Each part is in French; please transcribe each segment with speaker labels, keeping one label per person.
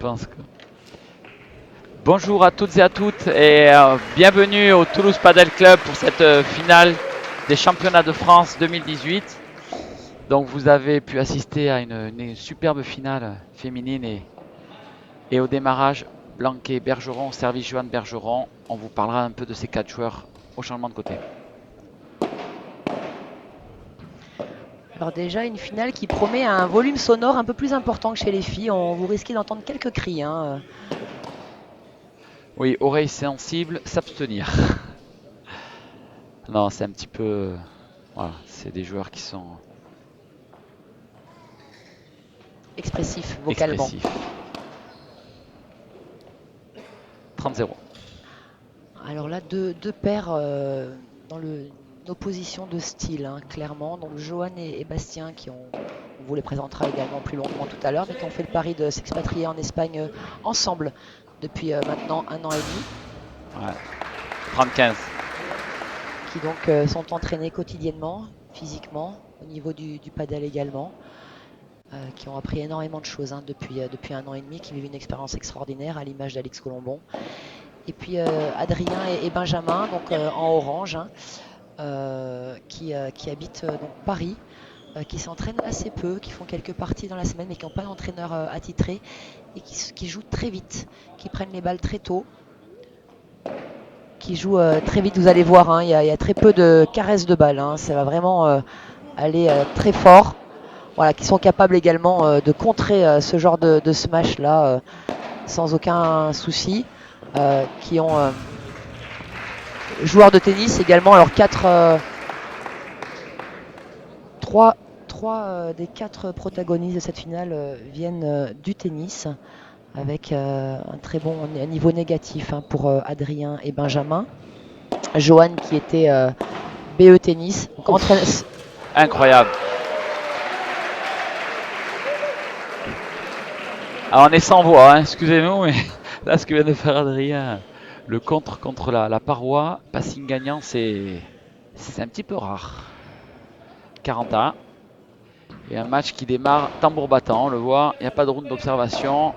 Speaker 1: pense que... Bonjour à toutes et à toutes et bienvenue au Toulouse Padel Club pour cette finale des championnats de France 2018. Donc vous avez pu assister à une superbe finale féminine et au démarrage, Blanquet-Bergeron, service Johan Bergeron. On vous parlera un peu de ces 4 joueurs au changement de côté.
Speaker 2: Alors déjà, une finale qui promet un volume sonore un peu plus important que chez les filles. Vous risquez d'entendre quelques cris, hein.
Speaker 1: Oui, oreilles sensibles, s'abstenir. Non, c'est un petit peu... Voilà, c'est des joueurs qui sont
Speaker 2: Expressif vocalement.
Speaker 1: expressifs. 30-0.
Speaker 2: Alors là, deux paires dans une opposition de style, hein, clairement. Donc Johan et Bastien, on vous les présentera également plus longuement tout à l'heure, mais qui ont fait le pari de s'expatrier en Espagne ensemble depuis maintenant 1 an et demi.
Speaker 1: Ouais. 30-15.
Speaker 2: Qui donc sont entraînés quotidiennement, physiquement, au niveau du padel également. Qui ont appris énormément de choses, hein, depuis 1 an et demi, qui vivent une expérience extraordinaire à l'image d'Alix Colombon. Et puis Adrien et Benjamin, donc en orange, hein, qui habitent donc Paris, qui s'entraînent assez peu, qui font quelques parties dans la semaine, mais qui n'ont pas d'entraîneur attitré et qui jouent très vite, qui prennent les balles très tôt, qui jouent très vite. Vous allez voir, hein, il y a très peu de caresses de balles, hein, ça va vraiment aller très fort. Voilà, qui sont capables également de contrer ce genre de smash là sans aucun souci. Qui ont joueurs de tennis également. Alors 3 des 4 protagonistes de cette finale viennent du tennis, avec un très bon niveau négatif, hein, pour Adrien et Benjamin. Johan qui était BE tennis. Donc,
Speaker 1: Incroyable. Alors on est sans voix, hein, excusez-nous, mais là ce que vient de faire Adrien, le contre la paroi, passing gagnant, c'est un petit peu rare. 41. Et un match qui démarre tambour battant, on le voit, il n'y a pas de round d'observation.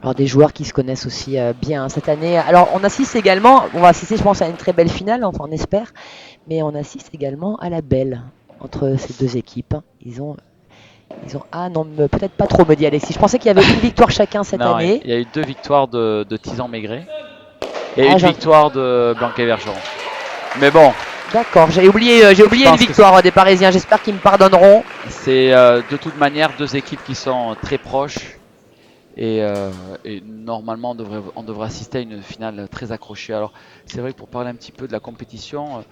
Speaker 2: Alors des joueurs qui se connaissent aussi bien cette année. Alors on assiste également, on va assister je pense à une très belle finale, enfin on espère, mais on assiste également à la belle entre ces deux équipes. Ah non, peut-être pas trop, me dit Alexis. Je pensais qu'il y avait une victoire chacun cette
Speaker 1: Non,
Speaker 2: année.
Speaker 1: il y a eu 2 victoires de Tizan-Maigret et
Speaker 2: Ah,
Speaker 1: une victoire de Blanquet-Bergeron. Mais bon,
Speaker 2: d'accord, j'ai oublié
Speaker 1: je
Speaker 2: une
Speaker 1: pense que
Speaker 2: victoire des Parisiens. J'espère qu'ils me pardonneront.
Speaker 1: c'est de toute manière 2 équipes qui sont très proches. Et normalement, on devrait assister à une finale très accrochée. Alors, c'est vrai que pour parler un petit peu de la compétition,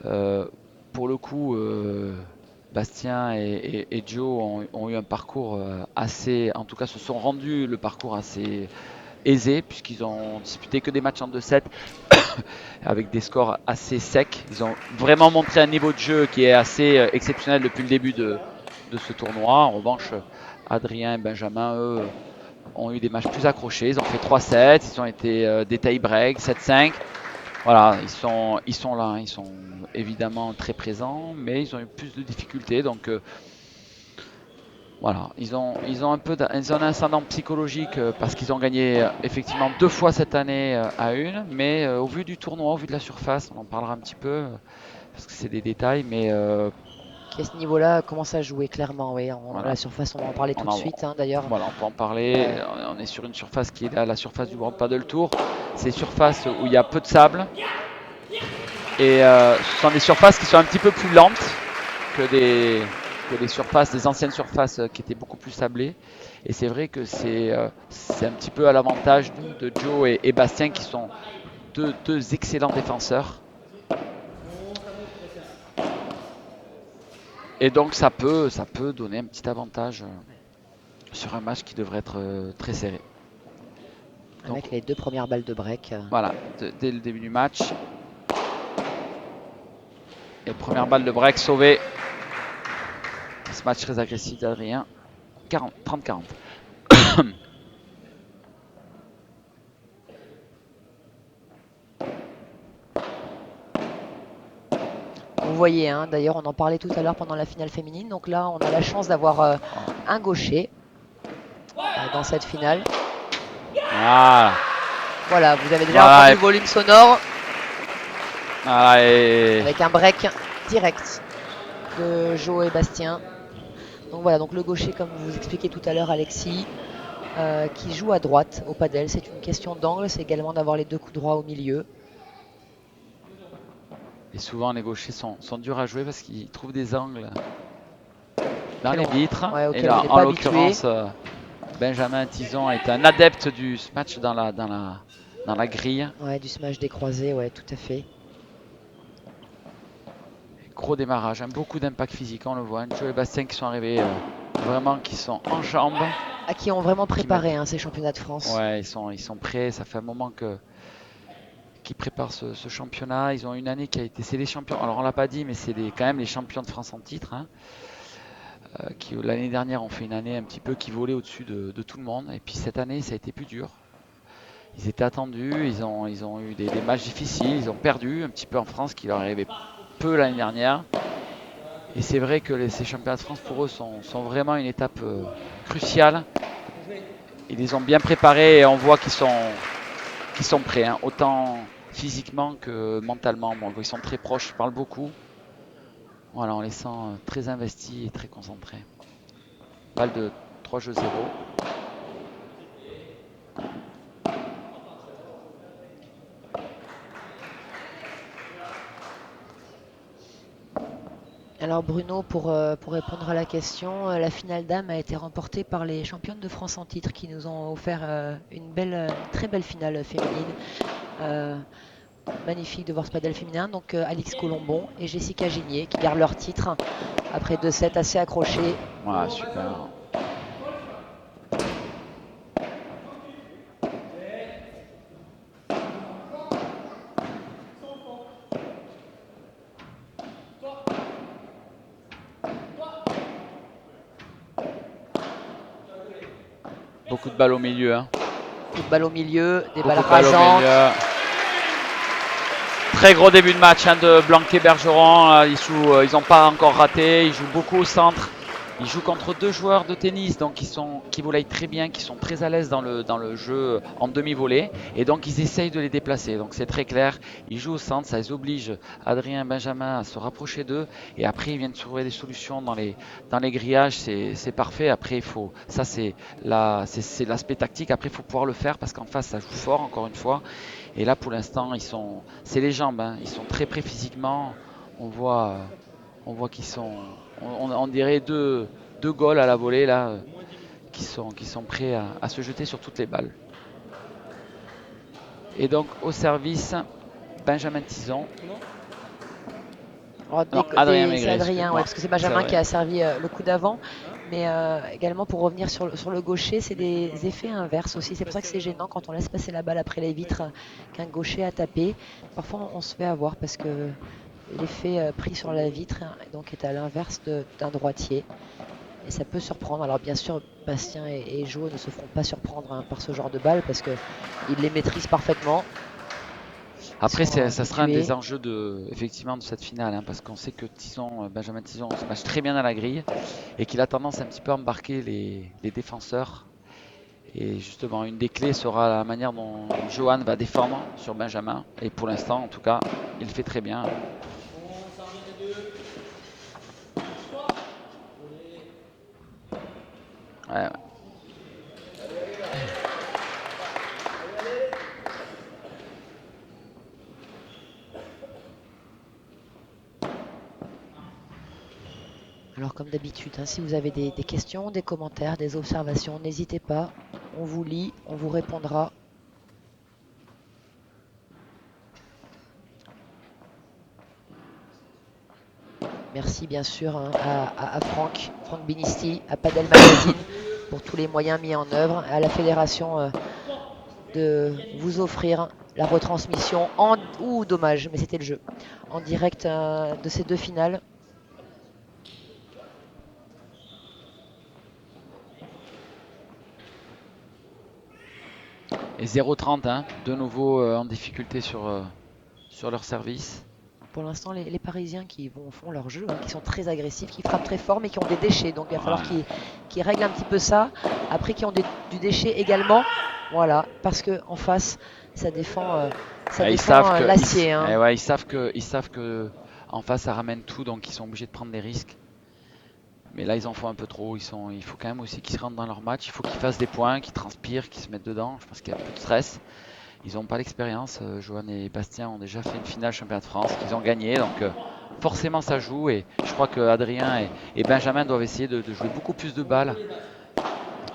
Speaker 1: euh, pour le coup, Bastien et Joe ont eu un parcours assez, en tout cas, se sont rendus le parcours assez aisé, puisqu'ils ont disputé que des matchs en 2-7 avec des scores assez secs. Ils ont vraiment montré un niveau de jeu qui est assez exceptionnel depuis le début de ce tournoi. En revanche, Adrien et Benjamin, eux, ont eu des matchs plus accrochés. Ils ont fait 3-7, ils ont été des tie-break, 7-5. Voilà, ils sont là, ils sont évidemment très présents, mais ils ont eu plus de difficultés. Donc voilà, ils ont un ascendant psychologique parce qu'ils ont gagné effectivement 2 fois cette année à une, mais au vu du tournoi, au vu de la surface, on en parlera un petit peu parce que c'est des détails, mais
Speaker 2: Qui à ce niveau-là commence à jouer clairement. Oui,
Speaker 1: voilà,
Speaker 2: la surface, on va en parler
Speaker 1: on
Speaker 2: tout de
Speaker 1: en,
Speaker 2: suite, hein, d'ailleurs.
Speaker 1: voilà, on peut en parler. On est sur une surface qui est là, la surface du World Padel Tour. C'est une surface où il y a peu de sable et ce sont des surfaces qui sont un petit peu plus lentes que des surfaces, des anciennes surfaces qui étaient beaucoup plus sablées. Et c'est vrai que c'est un petit peu à l'avantage de Joe et Bastien qui sont deux excellents défenseurs. Et donc ça peut donner un petit avantage sur un match qui devrait être très serré. Donc
Speaker 2: Avec les 2 premières balles de break.
Speaker 1: voilà, dès le début du match. Et première balle de break sauvée. Ce match très agressif d'Adrien. 30-40.
Speaker 2: Vous voyez, hein, d'ailleurs, on en parlait tout à l'heure pendant la finale féminine. Donc là, on a la chance d'avoir un gaucher dans cette finale.
Speaker 1: Voilà.
Speaker 2: Voilà, vous avez déjà
Speaker 1: Voilà,
Speaker 2: entendu le volume sonore
Speaker 1: voilà, et
Speaker 2: avec un break direct de Jo et Bastien. Donc voilà, donc le gaucher, comme vous expliquez tout à l'heure, Alexis, qui joue à droite au padel. C'est une question d'angle, c'est également d'avoir les deux coups droits au milieu.
Speaker 1: souvent les gauchers sont durs à jouer parce qu'ils trouvent des angles dans
Speaker 2: auquel
Speaker 1: les
Speaker 2: on,
Speaker 1: vitres.
Speaker 2: ouais,
Speaker 1: Et
Speaker 2: auquel on
Speaker 1: là,
Speaker 2: n'est
Speaker 1: en
Speaker 2: pas habitué.
Speaker 1: l'occurrence, Benjamin Tison est un adepte du match dans la grille.
Speaker 2: Ouais, du smash décroisé, ouais, tout à fait.
Speaker 1: Gros démarrage, hein, beaucoup d'impact physique, on le voit. Joe et Bastien qui sont arrivés vraiment, qui sont en jambes,
Speaker 2: À qui ont vraiment
Speaker 1: qui
Speaker 2: préparé
Speaker 1: mettent.
Speaker 2: ces championnats de France.
Speaker 1: Ouais, ils sont prêts. Ça fait un moment qu'ils préparent ce championnat. Ils ont une année qui a été. C'est les champions. Alors on l'a pas dit, mais c'est quand même les champions de France en titre, hein, qui l'année dernière ont fait une année un petit peu qui volait au-dessus de tout le monde. Et puis cette année, ça a été plus dur. Ils étaient attendus. Ils ont eu des matchs difficiles. Ils ont perdu un petit peu en France, qui leur arrivait peu l'année dernière. Et c'est vrai que ces championnats de France pour eux sont vraiment une étape cruciale. Ils les ont bien préparés et on voit qu'ils sont prêts, hein, autant physiquement que mentalement. Bon, ils sont très proches, ils parlent beaucoup. Voilà, on les sent très investis et très concentrés. Balle de 3 jeux 0.
Speaker 2: Alors Bruno, pour répondre à la question, la finale dame a été remportée par les championnes de France en titre qui nous ont offert une très belle finale féminine. Euh, Magnifique de voir ce padel féminin. Donc Alix Colombon et Jessica Gigné qui gardent leur titre après 2 sets assez accrochés.
Speaker 1: Voilà, super. Beaucoup de balles au milieu, hein.
Speaker 2: Coup de balle au milieu, des balles
Speaker 1: Beaucoup de balles au
Speaker 2: rageantes.
Speaker 1: milieu. Très gros début de match, hein, de Blanquet-Bergeron. Ils n'ont pas encore raté. Ils jouent beaucoup au centre. Ils jouent contre deux joueurs de tennis donc qui volleyent très bien, qui sont très à l'aise dans le jeu en demi-volée. Et donc ils essayent de les déplacer. Donc c'est très clair. Ils jouent au centre, ça les oblige, Adrien et Benjamin, à se rapprocher d'eux. Et après ils viennent trouver des solutions dans les grillages. C'est parfait. Après il faut. Ça c'est l'aspect tactique. Après il faut pouvoir le faire parce qu'en face ça joue fort encore une fois. Et là, pour l'instant, c'est les jambes, hein. Ils sont très prêts physiquement. On voit, on voit qu'ils sont, on dirait deux goals à la volée là, qui sont prêts à se jeter sur toutes les balles. Et donc au service, Benjamin Tison.
Speaker 2: Oh,
Speaker 1: Non, Adrien
Speaker 2: c'est
Speaker 1: Maigret,
Speaker 2: Adrien, ouais,
Speaker 1: excuse-moi.
Speaker 2: parce que c'est
Speaker 1: C'est
Speaker 2: Benjamin qui
Speaker 1: Adrien.
Speaker 2: a servi le coup d'avant. Mais également pour revenir sur le gaucher, c'est des effets inverses aussi. C'est pour ça que c'est gênant quand on laisse passer la balle après les vitres qu'un gaucher a tapé. Parfois on se fait avoir parce que l'effet pris sur la vitre donc est à l'inverse d'un droitier. Et ça peut surprendre. Alors bien sûr, Bastien et Jo ne se feront pas surprendre par ce genre de balle parce qu'ils les maîtrisent parfaitement. Ils
Speaker 1: Après,
Speaker 2: sont
Speaker 1: ça sera un des
Speaker 2: habitués.
Speaker 1: enjeux effectivement, de cette finale, hein, parce qu'on sait que Benjamin Tison se match très bien à la grille et qu'il a tendance un petit peu à embarquer les défenseurs. Et justement, une des clés sera la manière dont Johan va défendre sur Benjamin. Et pour l'instant, en tout cas, il fait très bien. Ouais, ouais.
Speaker 2: Alors comme d'habitude, si vous avez des questions, des commentaires, des observations, n'hésitez pas. On vous lit, on vous répondra. Merci bien sûr à Franck Binisti, à Padel Magazine pour tous les moyens mis en œuvre, à la fédération de vous offrir la retransmission dommage, mais c'était le jeu, en direct de ces 2 finales.
Speaker 1: Et 0,30, hein, de nouveau en difficulté sur leur service.
Speaker 2: Pour l'instant, les Parisiens qui font leur jeu, qui sont très agressifs, qui frappent très fort, mais qui ont des déchets. Donc il va falloir
Speaker 1: Ouais.
Speaker 2: qu'ils règlent un petit peu ça. Après, qui ont du déchet également. Voilà, parce que en face, ça défend,
Speaker 1: Ils savent que
Speaker 2: l'acier, hein.
Speaker 1: ouais, ils savent que en face ça ramène tout, donc ils sont obligés de prendre des risques. Mais là ils en font un peu trop. Il faut quand même aussi qu'ils se rentrent dans leur match. Il faut qu'ils fassent des points, qu'ils transpirent, qu'ils se mettent dedans. Je pense qu'il y a un peu de stress. Ils n'ont pas l'expérience. Johan et Bastien ont déjà fait une finale championnat de France qu'ils ont gagné, donc forcément ça joue. Et je crois que Adrien et Benjamin doivent essayer de jouer beaucoup plus de balles.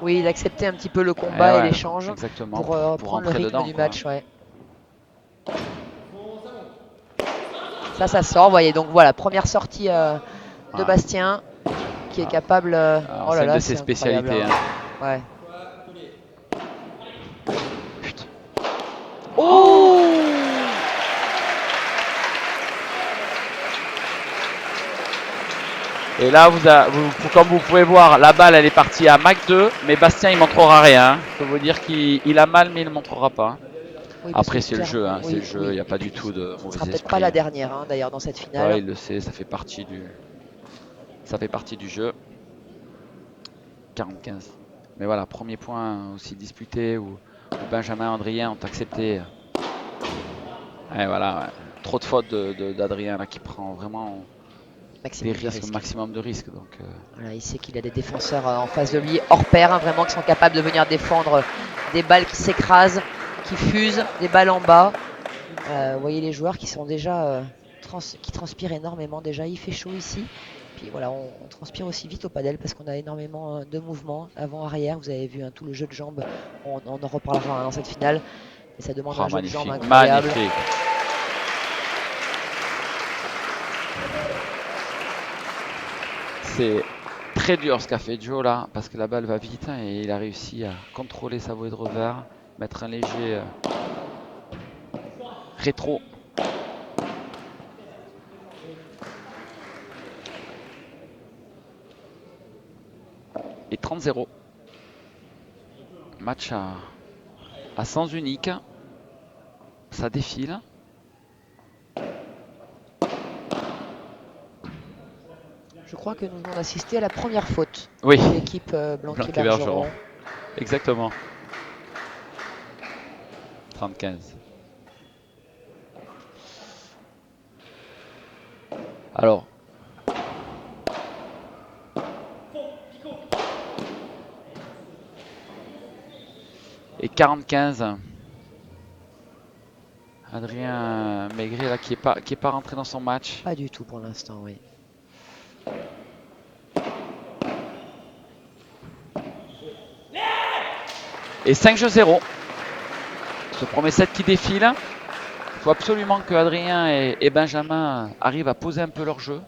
Speaker 2: Oui, d'accepter un petit peu le
Speaker 1: Et
Speaker 2: combat et
Speaker 1: ouais,
Speaker 2: l'échange
Speaker 1: exactement,
Speaker 2: pour
Speaker 1: pour
Speaker 2: reprendre le
Speaker 1: rentrer
Speaker 2: rythme
Speaker 1: dedans,
Speaker 2: du
Speaker 1: quoi.
Speaker 2: match. Ouais. Ça sort. Vous voyez, donc voilà, première sortie de
Speaker 1: Voilà.
Speaker 2: Bastien qui est
Speaker 1: Ah.
Speaker 2: capable.
Speaker 1: Alors,
Speaker 2: Oh là
Speaker 1: c'est une de
Speaker 2: là,
Speaker 1: ses
Speaker 2: c'est incroyable,
Speaker 1: spécialités,
Speaker 2: hein.
Speaker 1: hein.
Speaker 2: Ouais.
Speaker 1: Putain.
Speaker 2: Oh!
Speaker 1: Et là, comme vous pouvez voir, la balle elle est partie à Mac 2, mais Bastien il montrera rien. Je peux vous dire qu'il a mal, mais il ne montrera pas.
Speaker 2: Oui, parce que
Speaker 1: Après, c'est le
Speaker 2: clairement,
Speaker 1: jeu, hein, c'est le
Speaker 2: oui,
Speaker 1: jeu, il
Speaker 2: oui.
Speaker 1: n'y a pas du tout de
Speaker 2: Ce sera
Speaker 1: mauvais
Speaker 2: peut-être pas
Speaker 1: esprit,
Speaker 2: la
Speaker 1: hein.
Speaker 2: dernière, hein, d'ailleurs, dans cette
Speaker 1: Ouais,
Speaker 2: finale.
Speaker 1: il le sait, ça fait partie du jeu. 45. Mais voilà, premier point aussi disputé où Benjamin et Adrien ont accepté. Et voilà, ouais. Trop de fautes d'Adrien là qui prend vraiment des
Speaker 2: Maximum de
Speaker 1: risques,
Speaker 2: risque.
Speaker 1: maximum de risques. Donc,
Speaker 2: Voilà, il sait qu'il a des défenseurs en face de lui hors pair, hein, vraiment, qui sont capables de venir défendre des balles qui s'écrasent, qui fusent, des balles en bas. Vous voyez les joueurs qui sont déjà qui transpirent énormément déjà. Il fait chaud ici. Puis voilà, on transpire aussi vite au padel parce qu'on a énormément de mouvements avant-arrière. Vous avez vu, hein, tout le jeu de jambes. On en reparlera, hein, dans cette finale. Mais ça demande
Speaker 1: oh,
Speaker 2: un jeu de jambes
Speaker 1: magnifique,
Speaker 2: incroyable.
Speaker 1: magnifique. C'est très dur ce qu'a fait Joe là, parce que la balle va vite, hein, et il a réussi à contrôler sa volée de revers, mettre un léger rétro. Et 30-0. Match à sens unique. Ça défile.
Speaker 2: Je crois que nous venons d'assister à la première faute
Speaker 1: Oui,
Speaker 2: de l'équipe
Speaker 1: Blanc-Bergeron.
Speaker 2: Blanqui-Bergeron.
Speaker 1: Exactement. 30-15. Alors, et 40-15. Adrien Maigret là, qui est pas rentré dans son match.
Speaker 2: Pas du tout pour l'instant, oui.
Speaker 1: Et 5-0. Ce premier set qui défile. Il faut absolument que Adrien et Benjamin arrivent à poser un peu leur jeu,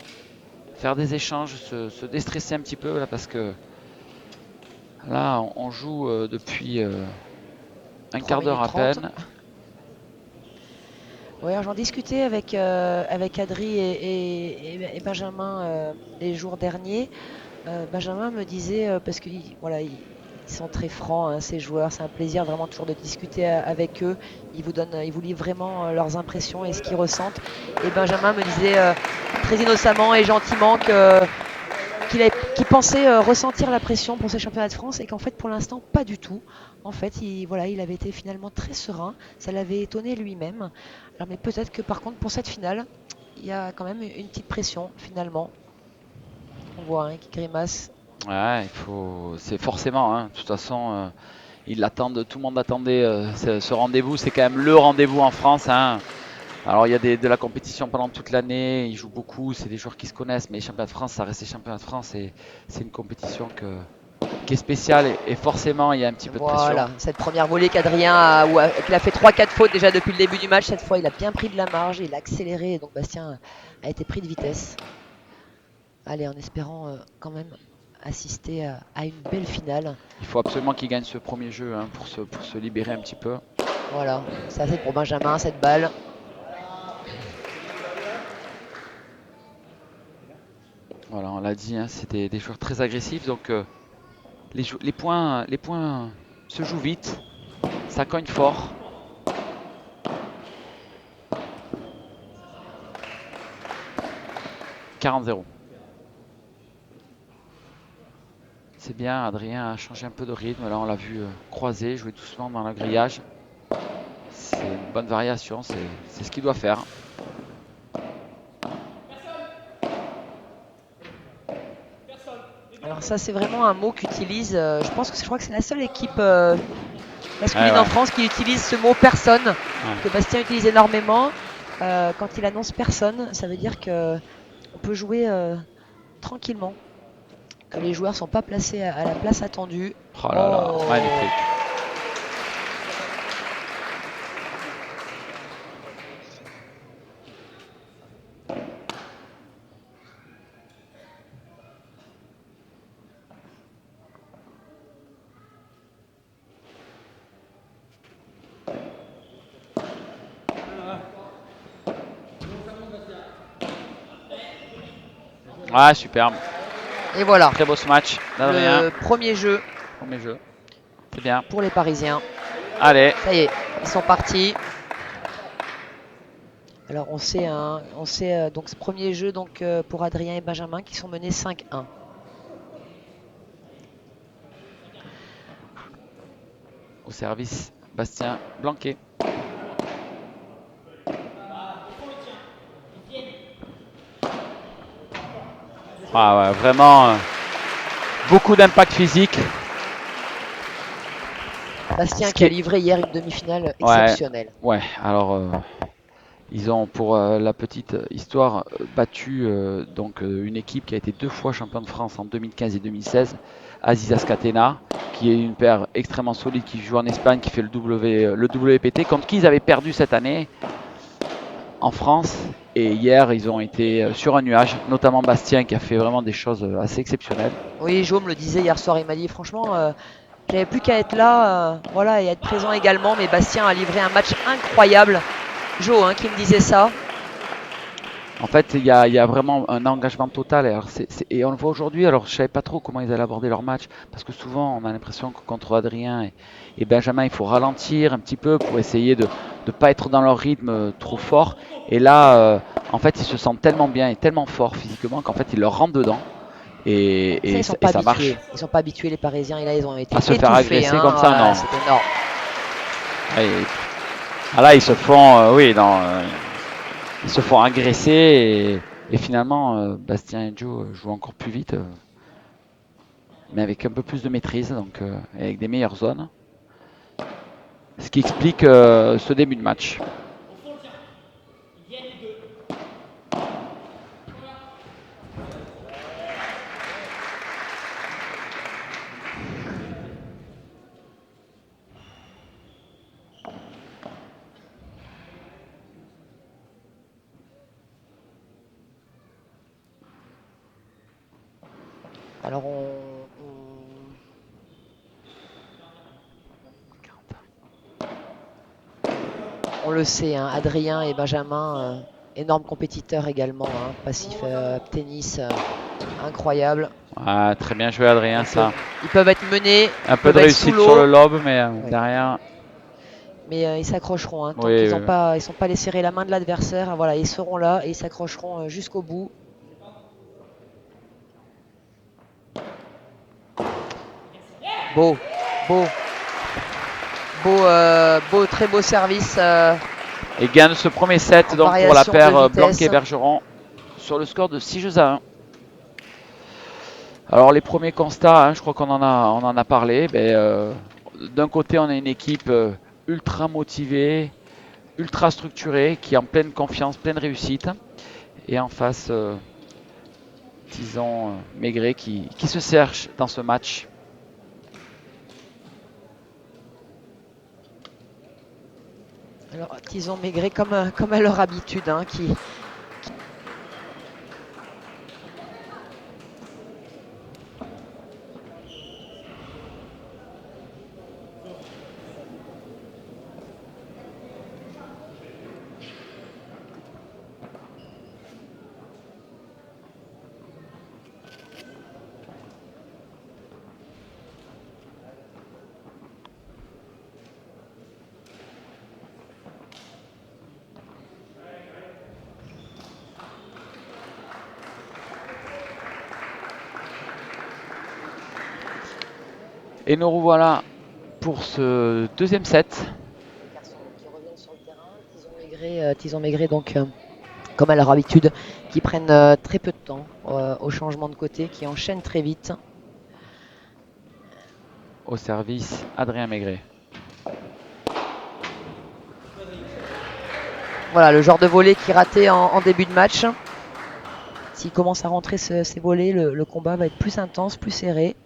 Speaker 1: faire des échanges, se déstresser un petit peu là, parce que là on joue depuis un
Speaker 2: 3
Speaker 1: quart d'heure
Speaker 2: minutes
Speaker 1: à
Speaker 2: 30.
Speaker 1: peine.
Speaker 2: Oui, j'en discutais avec Adri et Benjamin les jours derniers. Benjamin me disait, parce qu'ils voilà, ils sont très francs, hein, ces joueurs, c'est un plaisir vraiment toujours de discuter avec eux. Ils vous livrent vraiment leurs impressions et ce qu'ils ressentent. Et Benjamin me disait très innocemment et gentiment qu'il pensait ressentir la pression pour ces championnats de France et qu'en fait pour l'instant pas du tout. En fait, il avait été finalement très serein, ça l'avait étonné lui-même. Alors, mais peut-être que par contre pour cette finale, il y a quand même une petite pression finalement. On voit, hein, qui grimace.
Speaker 1: Ouais, c'est forcément, hein, de toute façon, ils l'attendent, tout le monde attendait ce rendez-vous. C'est quand même le rendez-vous en France, hein. Alors il y a de la compétition pendant toute l'année, ils jouent beaucoup, c'est des joueurs qui se connaissent, mais les championnats de France, ça reste les championnats de France et c'est une compétition qui est spéciale et forcément il y a un petit peu de pression.
Speaker 2: Voilà, cette première volée qu'Adrien qu'il a fait 3-4 fautes déjà depuis le début du match. Cette fois, il a bien pris de la marge, il a accéléré. Donc Bastien a été pris de vitesse. Allez, en espérant quand même assister à une belle finale.
Speaker 1: Il faut absolument qu'il gagne ce premier jeu, hein, pour se libérer un petit peu.
Speaker 2: Voilà, c'est assez pour Benjamin, cette balle.
Speaker 1: Voilà, on l'a dit, hein, c'est des joueurs très agressifs, donc les points se jouent vite, ça cogne fort. « 40-0. C'est bien, Adrien a changé un peu de rythme. Là, on l'a vu croiser, jouer doucement dans le grillage. C'est une bonne variation, c'est ce qu'il doit faire.
Speaker 2: Alors ça, c'est vraiment un mot qu'utilise, je crois que c'est la seule équipe
Speaker 1: Ouais,
Speaker 2: masculine en
Speaker 1: ouais,
Speaker 2: France qui utilise ce mot personne, que
Speaker 1: ouais.
Speaker 2: Bastien utilise énormément. Quand il annonce personne, ça veut dire que on peut jouer tranquillement, que les joueurs sont pas placés à la place attendue.
Speaker 1: Oh là là,
Speaker 2: Oh,
Speaker 1: magnifique. Ah, superbe.
Speaker 2: et voilà,
Speaker 1: Très beau ce match d'Adrien.
Speaker 2: le premier jeu
Speaker 1: Premier jeu. C'est bien.
Speaker 2: pour les Parisiens.
Speaker 1: Allez.
Speaker 2: Ça y est, ils sont partis. Alors on sait donc ce premier jeu donc pour Adrien et Benjamin qui sont menés 5-1.
Speaker 1: Au service, Bastien Blanquet. Ah ouais, vraiment beaucoup d'impact physique.
Speaker 2: Bastien
Speaker 1: Ce
Speaker 2: qui
Speaker 1: qui
Speaker 2: a
Speaker 1: est...
Speaker 2: livré hier une demi-finale
Speaker 1: Ouais,
Speaker 2: exceptionnelle.
Speaker 1: ouais. Alors, ils ont, pour la petite histoire, battu donc une équipe qui a été 2 fois champion de France en 2015 et 2016, Aziza Scatena, qui est une paire extrêmement solide, qui joue en Espagne, qui fait le WPT, contre qui ils avaient perdu cette année en France. Et hier, ils ont été sur un nuage, notamment Bastien qui a fait vraiment des choses assez exceptionnelles.
Speaker 2: Oui, Jo me le disait hier soir, il m'a dit franchement, j'avais plus qu'à être là, voilà, et être présent également, mais Bastien a livré un match incroyable. Jo, hein, qui me disait ça.
Speaker 1: En fait, il y a vraiment un engagement total. Et on le voit aujourd'hui. Alors, je ne savais pas trop comment ils allaient aborder leur match. Parce que souvent, on a l'impression que contre Adrien et Benjamin, il faut ralentir un petit peu pour essayer de ne pas être dans leur rythme trop fort. Et là, en fait, ils se sentent tellement bien et tellement forts physiquement qu'en fait, ils leur rentrent dedans.
Speaker 2: Ça,
Speaker 1: Et,
Speaker 2: ils
Speaker 1: et
Speaker 2: sont
Speaker 1: ça, et
Speaker 2: pas
Speaker 1: ça marche.
Speaker 2: habitués. Ils sont pas habitués, les Parisiens, et là, ils ont été
Speaker 1: À se faire
Speaker 2: étouffés.
Speaker 1: agresser
Speaker 2: Hein.
Speaker 1: comme ça,
Speaker 2: Voilà,
Speaker 1: non.
Speaker 2: c'est énorme.
Speaker 1: Et, là, ils se font, oui, non, ils se font agresser. Et finalement, Bastien et Joe jouent encore plus vite. Mais avec un peu plus de maîtrise, donc avec des meilleures zones. Ce qui explique ce début de match.
Speaker 2: Alors, on le sait, hein, Adrien et Benjamin, énormes compétiteurs également, hein, passif tennis incroyable.
Speaker 1: Ah, très bien joué Adrien,
Speaker 2: Donc,
Speaker 1: ça.
Speaker 2: ils peuvent être menés,
Speaker 1: Un
Speaker 2: ils
Speaker 1: peu de
Speaker 2: peuvent être sous
Speaker 1: réussite sur
Speaker 2: l'eau,
Speaker 1: le lob, mais
Speaker 2: ouais.
Speaker 1: derrière,
Speaker 2: Mais ils s'accrocheront hein, tant
Speaker 1: oui,
Speaker 2: qu'ils ne sont pas allés serrer la main de l'adversaire. Voilà, ils seront là et ils s'accrocheront jusqu'au bout. Beau, beau, très beau service
Speaker 1: et gagne ce premier set
Speaker 2: en
Speaker 1: donc pour la
Speaker 2: variation de
Speaker 1: paire
Speaker 2: vitesse.
Speaker 1: Blanquet-Bergeron sur le score de 6 jeux à 1. Alors les premiers constats, hein, je crois qu'on en a parlé. D'un côté, on a une équipe ultra motivée, ultra structurée, qui est en pleine confiance, pleine réussite. Et en face, Tison Maigret qui se cherche dans ce match.
Speaker 2: Alors, Tison Maigret, comme à leur habitude, hein, qui
Speaker 1: Et nous revoilà pour ce deuxième set.
Speaker 2: Les garçons qui reviennent sur le terrain, Tison Maigret donc comme à leur habitude, qui prennent très peu de temps au changement de côté, qui enchaînent très vite.
Speaker 1: Au service, Adrien Maigret.
Speaker 2: Voilà le genre de volée qui ratait en début de match. S'il commence à rentrer ces volées, le combat va être plus intense, plus serré.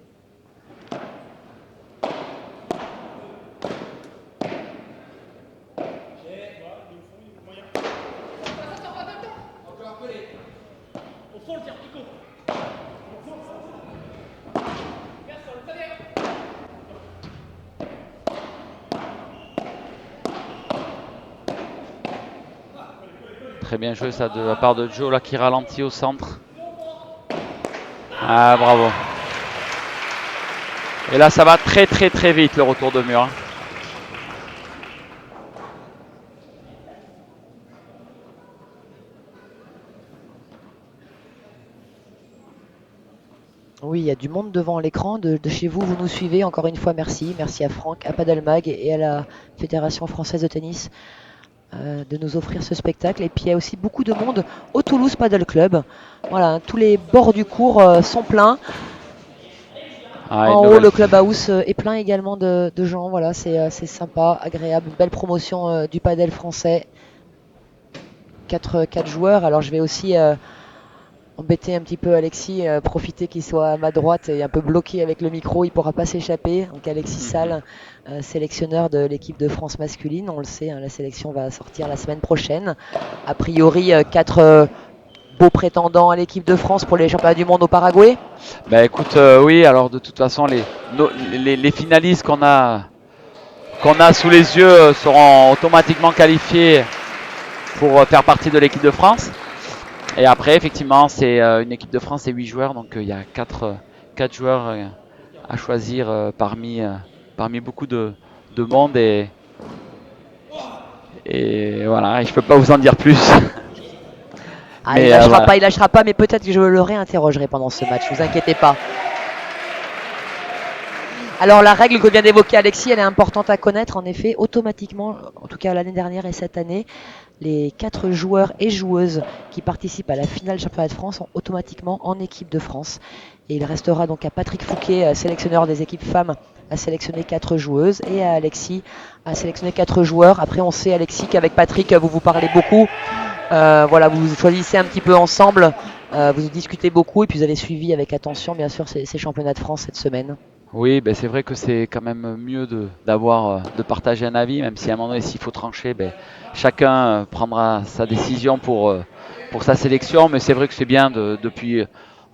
Speaker 1: Très bien joué ça de la part de Joe là qui ralentit au centre. Ah bravo. Et là ça va très très très vite le retour de mur.
Speaker 2: Oui, il y a du monde devant l'écran de chez vous, vous nous suivez. Encore une fois, merci. Merci à Franck, à Padelmag et à la Fédération française de tennis de nous offrir ce spectacle. Et puis il y a aussi beaucoup de monde au Toulouse Paddle Club. Voilà, tous les bords du cours sont pleins. En haut, le clubhouse est plein également de gens. Voilà, c'est sympa, agréable, une belle promotion du paddle français. 4 joueurs. Alors je vais aussi embêter un petit peu Alexis, profiter qu'il soit à ma droite et un peu bloqué avec le micro, il ne pourra pas s'échapper. Donc Alexis Salle, sélectionneur de l'équipe de France masculine, on le sait, hein, la sélection va sortir la semaine prochaine. A priori, 4 beaux prétendants à l'équipe de France pour les championnats du monde au Paraguay.
Speaker 1: Bah écoute, oui, alors de toute façon, les finalistes qu'on a sous les yeux seront automatiquement qualifiés pour faire partie de l'équipe de France. Et après, effectivement, c'est une équipe de France, c'est 8 joueurs, donc il y a 4 joueurs à choisir parmi beaucoup de monde. Et voilà, et je peux pas vous en dire plus.
Speaker 2: Ah, mais, il lâchera pas, mais peut-être que je le réinterrogerai pendant ce match, ne vous inquiétez pas. Alors la règle que vient d'évoquer Alexis, elle est importante à connaître. En effet, automatiquement, en tout cas l'année dernière et cette année, les 4 joueurs et joueuses qui participent à la finale du championnat de France sont automatiquement en équipe de France. Et il restera donc à Patrick Fouquet, sélectionneur des équipes femmes, à sélectionner 4 joueuses, et à Alexis à sélectionner 4 joueurs. Après, on sait, Alexis, qu'avec Patrick, vous parlez beaucoup. Voilà, vous choisissez un petit peu ensemble, vous discutez beaucoup, et puis vous avez suivi avec attention, bien sûr, ces championnats de France cette semaine.
Speaker 1: Oui, ben c'est vrai que c'est quand même mieux de partager un avis, même si à un moment donné, s'il faut trancher, ben, chacun prendra sa décision pour sa sélection. Mais c'est vrai que c'est bien, depuis,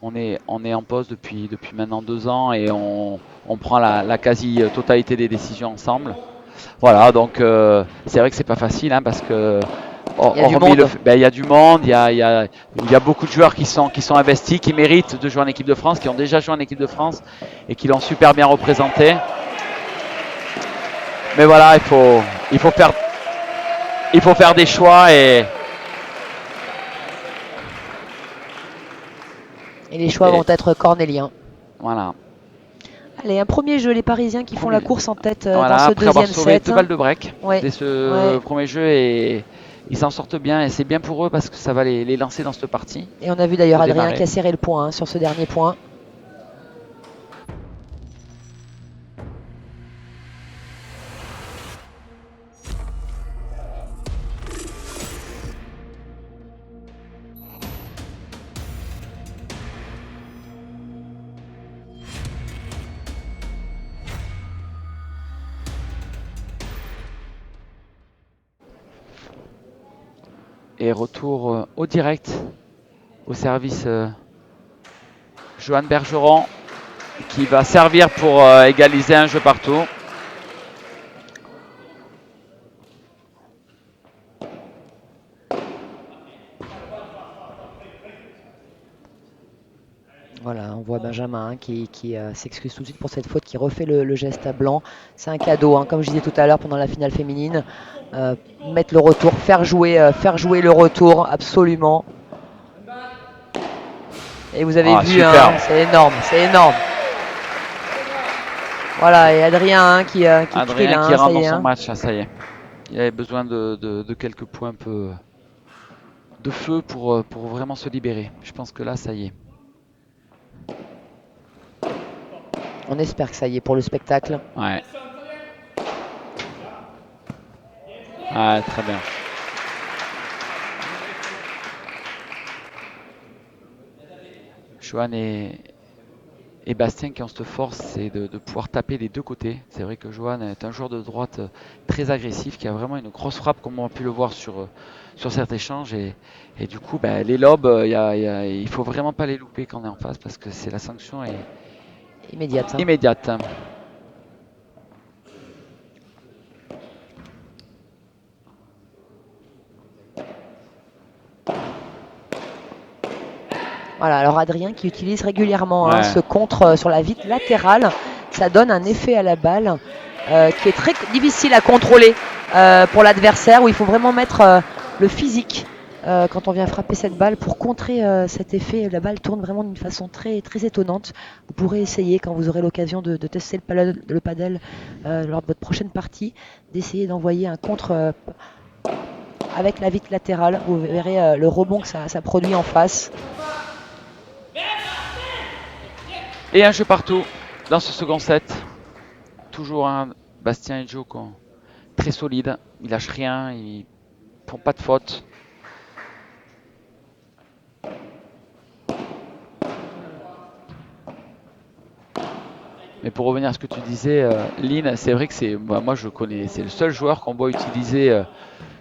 Speaker 1: on est en pause depuis maintenant 2 ans et on prend la quasi-totalité des décisions ensemble. Voilà, donc c'est vrai que c'est pas facile, hein, parce que
Speaker 2: il y a du monde.
Speaker 1: Il y a du monde, il y a beaucoup de joueurs qui sont investis, qui méritent de jouer en équipe de France, qui ont déjà joué en équipe de France et qui l'ont super bien représenté. Mais voilà, il faut faire des choix et
Speaker 2: les choix vont être cornéliens.
Speaker 1: Voilà.
Speaker 2: Allez, un premier jeu, les Parisiens qui font la course en tête
Speaker 1: voilà,
Speaker 2: dans ce
Speaker 1: après avoir
Speaker 2: deuxième
Speaker 1: sauvé
Speaker 2: set.
Speaker 1: 2 balles de break dès ce premier jeu, et ils s'en sortent bien, et c'est bien pour eux parce que ça va les lancer dans cette partie.
Speaker 2: Et on a vu d'ailleurs Adrien qui a serré le point sur ce dernier point.
Speaker 1: Et retour au direct au service Johan Bergeron qui va servir pour égaliser un jeu partout.
Speaker 2: Voilà, on voit Benjamin qui s'excuse tout de suite pour cette faute, qui refait le geste à blanc. C'est un cadeau, hein, comme je disais tout à l'heure pendant la finale féminine. Mettre le retour, faire jouer le retour, absolument. Et vous avez vu, hein, c'est énorme, c'est énorme. Voilà, et Adrien hein, qui crie
Speaker 1: Adrien
Speaker 2: là,
Speaker 1: qui
Speaker 2: hein, ça
Speaker 1: rentre
Speaker 2: y
Speaker 1: dans
Speaker 2: est.
Speaker 1: son
Speaker 2: Hein.
Speaker 1: match, ça y est. Il avait besoin de quelques points un peu de feu pour vraiment se libérer. Je pense que là, ça y est.
Speaker 2: On espère que ça y est pour le spectacle.
Speaker 1: Ouais. Ah, très bien. Johan et Bastien qui ont cette force, c'est de pouvoir taper des deux côtés. C'est vrai que Johan est un joueur de droite très agressif, qui a vraiment une grosse frappe, comme on a pu le voir sur cet échange. Et du coup, ben, les lobes, il faut vraiment pas les louper quand on est en face, parce que c'est la sanction est
Speaker 2: Immédiate. Hein.
Speaker 1: immédiate.
Speaker 2: Voilà, alors Adrien qui utilise régulièrement hein,
Speaker 1: Ouais.
Speaker 2: ce contre sur la vitre latérale. Ça donne un effet à la balle qui est très difficile à contrôler pour l'adversaire, où il faut vraiment mettre le physique quand on vient frapper cette balle pour contrer cet effet. La balle tourne vraiment d'une façon très, très étonnante. Vous pourrez essayer quand vous aurez l'occasion de tester le paddle lors de votre prochaine partie, d'essayer d'envoyer un contre avec la vitre latérale. Vous verrez le rebond que ça produit en face.
Speaker 1: Et un jeu partout dans ce second set. Toujours un Bastien et Joe très solide. Ils lâchent rien, ils font pas de faute. Mais pour revenir à ce que tu disais, Lynn, c'est vrai que moi je connais, c'est le seul joueur qu'on voit utiliser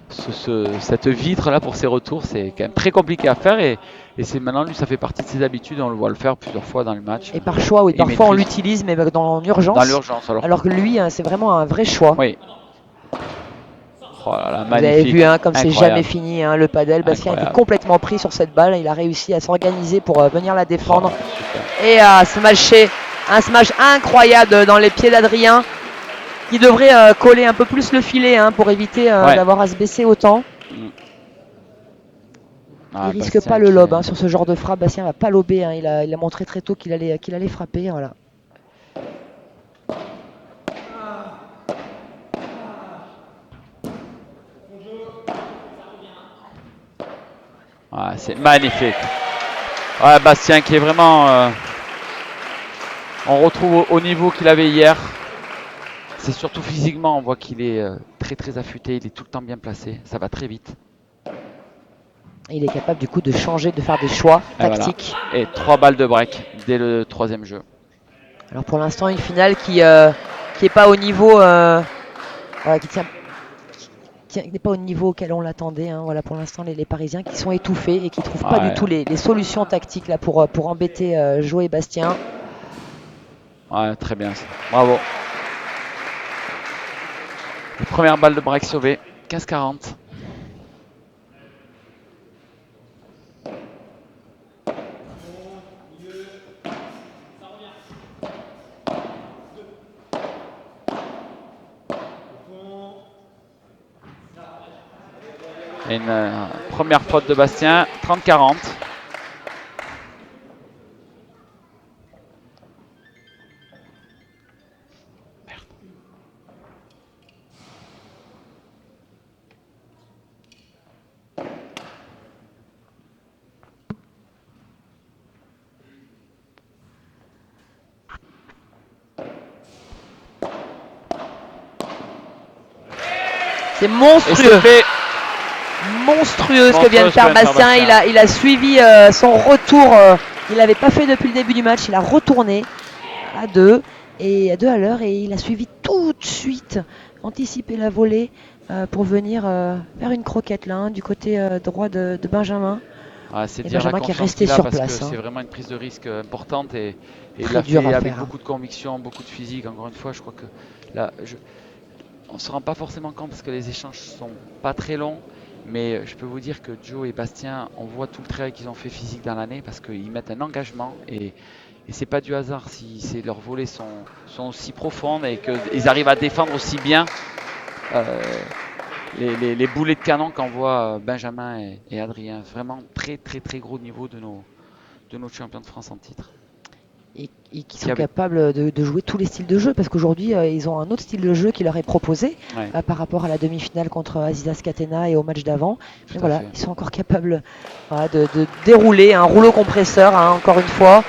Speaker 1: cette vitre là pour ses retours. C'est quand même très compliqué à faire et c'est maintenant lui ça fait partie de ses habitudes. On le voit le faire plusieurs fois dans le match.
Speaker 2: Et par choix, oui,
Speaker 1: Et il
Speaker 2: parfois on
Speaker 1: maîtrise
Speaker 2: l'utilise, mais dans
Speaker 1: dans
Speaker 2: l'urgence.
Speaker 1: l'urgence.
Speaker 2: Alors que lui, hein, c'est vraiment un vrai choix.
Speaker 1: Oui. Oh là là,
Speaker 2: Vous avez vu
Speaker 1: magnifique,
Speaker 2: hein, comme c'est jamais
Speaker 1: incroyable,
Speaker 2: fini hein, le padel. Bastien était
Speaker 1: incroyable.
Speaker 2: complètement pris sur cette balle. Il a réussi à s'organiser pour venir la
Speaker 1: Oh,
Speaker 2: défendre
Speaker 1: super.
Speaker 2: et à smasher. Un smash incroyable dans les pieds d'Adrien qui devrait coller un peu plus le filet hein, pour éviter
Speaker 1: Ouais.
Speaker 2: d'avoir à se baisser autant.
Speaker 1: Ah,
Speaker 2: Il risque
Speaker 1: Bastien
Speaker 2: pas le
Speaker 1: qui
Speaker 2: lob
Speaker 1: est-
Speaker 2: hein, sur ce genre de frappe. Bastien va pas lober. Hein. Il a montré très tôt qu'il allait frapper. Voilà.
Speaker 1: Ah, c'est magnifique. Ouais, Bastien qui est vraiment. On retrouve au niveau qu'il avait hier. C'est surtout physiquement, on voit qu'il est très très affûté, il est tout le temps bien placé, ça va très vite.
Speaker 2: Il est capable du coup de changer, de faire des choix
Speaker 1: Et voilà.
Speaker 2: tactiques.
Speaker 1: Et 3 balles de break dès le troisième jeu.
Speaker 2: Alors pour l'instant, une finale qui est pas au niveau, voilà, qui n'est pas au niveau auquel on l'attendait. Hein. Voilà, pour l'instant, les Parisiens qui sont étouffés et qui trouvent pas du
Speaker 1: Ouais,
Speaker 2: tout les solutions tactiques là pour embêter Jo et Bastien.
Speaker 1: ouais, très bien. Bravo. Première balle de break sauvée, 15-40. Et une première faute de Bastien, 30-40.
Speaker 2: C'est
Speaker 1: Et
Speaker 2: monstrueux,
Speaker 1: c'est fait.
Speaker 2: monstrueux ce que vient de faire Bastien. Il a suivi son retour. Il l'avait pas fait depuis le début du match. Il a retourné à 2 et à 2 à l'heure et il a suivi tout de suite, anticipé la volée pour venir faire une croquette là, hein, du côté droit de Benjamin.
Speaker 1: Ah, c'est
Speaker 2: Et
Speaker 1: dire la
Speaker 2: Benjamin qui est
Speaker 1: confiance
Speaker 2: resté
Speaker 1: qu'il a
Speaker 2: sur
Speaker 1: parce que
Speaker 2: place. Hein.
Speaker 1: c'est vraiment une prise de risque importante et il
Speaker 2: Très
Speaker 1: l'a
Speaker 2: dur
Speaker 1: fait
Speaker 2: à
Speaker 1: avec
Speaker 2: faire. Hein.
Speaker 1: beaucoup de conviction, beaucoup de physique. Encore une fois, je crois que là, on ne se rend pas forcément compte parce que les échanges sont pas très longs. Mais je peux vous dire que Joe et Bastien, on voit tout le travail qu'ils ont fait physique dans l'année parce qu'ils mettent un engagement et c'est pas du hasard si leurs volées sont aussi profondes et qu'ils arrivent à défendre aussi bien euh, les boulets de canon qu'envoient Benjamin et Adrien. Vraiment très très très gros niveau de nos champions de France en titre.
Speaker 2: Et qui
Speaker 1: qui
Speaker 2: sont
Speaker 1: avait.
Speaker 2: capables de jouer tous les styles de jeu, parce qu'aujourd'hui, ils ont un autre style de jeu qui leur est proposé
Speaker 1: Ouais,
Speaker 2: par rapport à la demi-finale contre Aziza Skatena et au match d'avant. Mais
Speaker 1: tout à
Speaker 2: voilà,
Speaker 1: fait.
Speaker 2: ils sont encore capables voilà, de dérouler un rouleau compresseur, hein, encore une fois.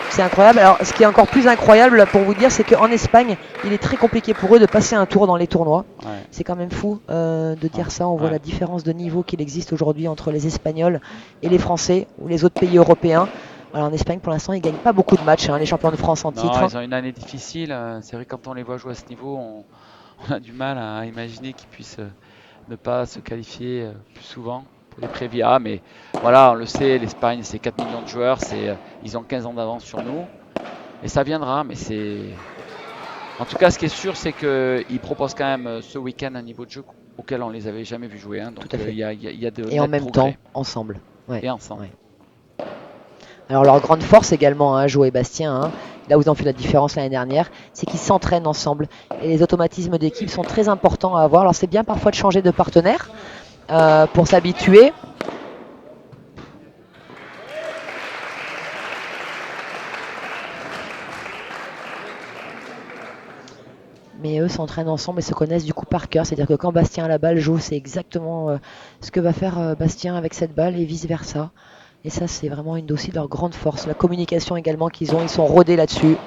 Speaker 2: C'est incroyable. Alors, ce qui est encore plus incroyable pour vous dire, c'est qu'en Espagne, il est très compliqué pour eux de passer un tour dans les tournois.
Speaker 1: Ouais,
Speaker 2: C'est quand même fou de
Speaker 1: ouais,
Speaker 2: dire ça. On voit
Speaker 1: ouais.
Speaker 2: la différence de niveau qu'il existe aujourd'hui entre les Espagnols et les Français ou les autres pays européens. Voilà, en Espagne, pour l'instant, ils ne gagnent pas beaucoup de matchs, hein, les champions de France en
Speaker 1: Non,
Speaker 2: titre.
Speaker 1: ils ont une année difficile. C'est vrai que quand on les voit jouer à ce niveau, on a du mal à imaginer qu'ils puissent ne pas se qualifier plus souvent pour les Prévia. Mais voilà, on le sait, l'Espagne, c'est 4 millions de joueurs. Ils ont 15 ans d'avance sur nous. Et ça viendra, mais c'est. En tout cas, ce qui est sûr, c'est qu'ils proposent quand même ce week-end un niveau de jeu auquel on les avait jamais vus jouer, hein.
Speaker 2: Tout
Speaker 1: Donc
Speaker 2: à fait.
Speaker 1: il y a de
Speaker 2: Et en
Speaker 1: nets
Speaker 2: même temps,
Speaker 1: progrès.
Speaker 2: ensemble. Ouais,
Speaker 1: Et ensemble.
Speaker 2: ouais. Alors leur grande force également, hein, Joe et Bastien, hein, là où ils ont fait la différence l'année dernière, c'est qu'ils s'entraînent ensemble. Et les automatismes d'équipe sont très importants à avoir. Alors c'est bien parfois de changer de partenaire pour s'habituer. Mais eux s'entraînent ensemble et se connaissent du coup par cœur. C'est-à-dire que quand Bastien a la balle, Joe sait exactement ce que va faire Bastien avec cette balle et vice-versa. Et ça, c'est vraiment une aussi de leurs grandes forces. La communication également qu'ils ont, ils sont rodés là-dessus.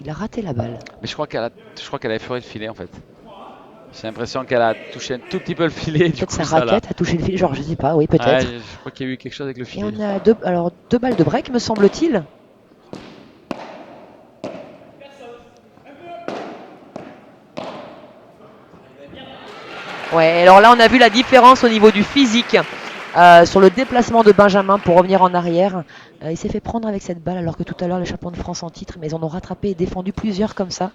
Speaker 2: Il a raté la balle.
Speaker 1: Mais je crois qu'elle a effleuré le filet en fait. J'ai l'impression qu'elle a touché un tout petit peu le filet, du
Speaker 2: Peut-être
Speaker 1: coup
Speaker 2: sa
Speaker 1: ça l'a.
Speaker 2: raquette a touché le fil, genre je sais pas, oui
Speaker 1: Ouais,
Speaker 2: peut-être.
Speaker 1: je crois qu'il y a eu quelque chose avec le
Speaker 2: Et
Speaker 1: filet.
Speaker 2: on a deux balles de break me semble-t-il. Ouais, alors là on a vu la différence au niveau du physique sur le déplacement de Benjamin pour revenir en arrière. Il s'est fait prendre avec cette balle alors que tout à l'heure les champions de France en titre, mais ils en ont rattrapé et défendu plusieurs comme ça.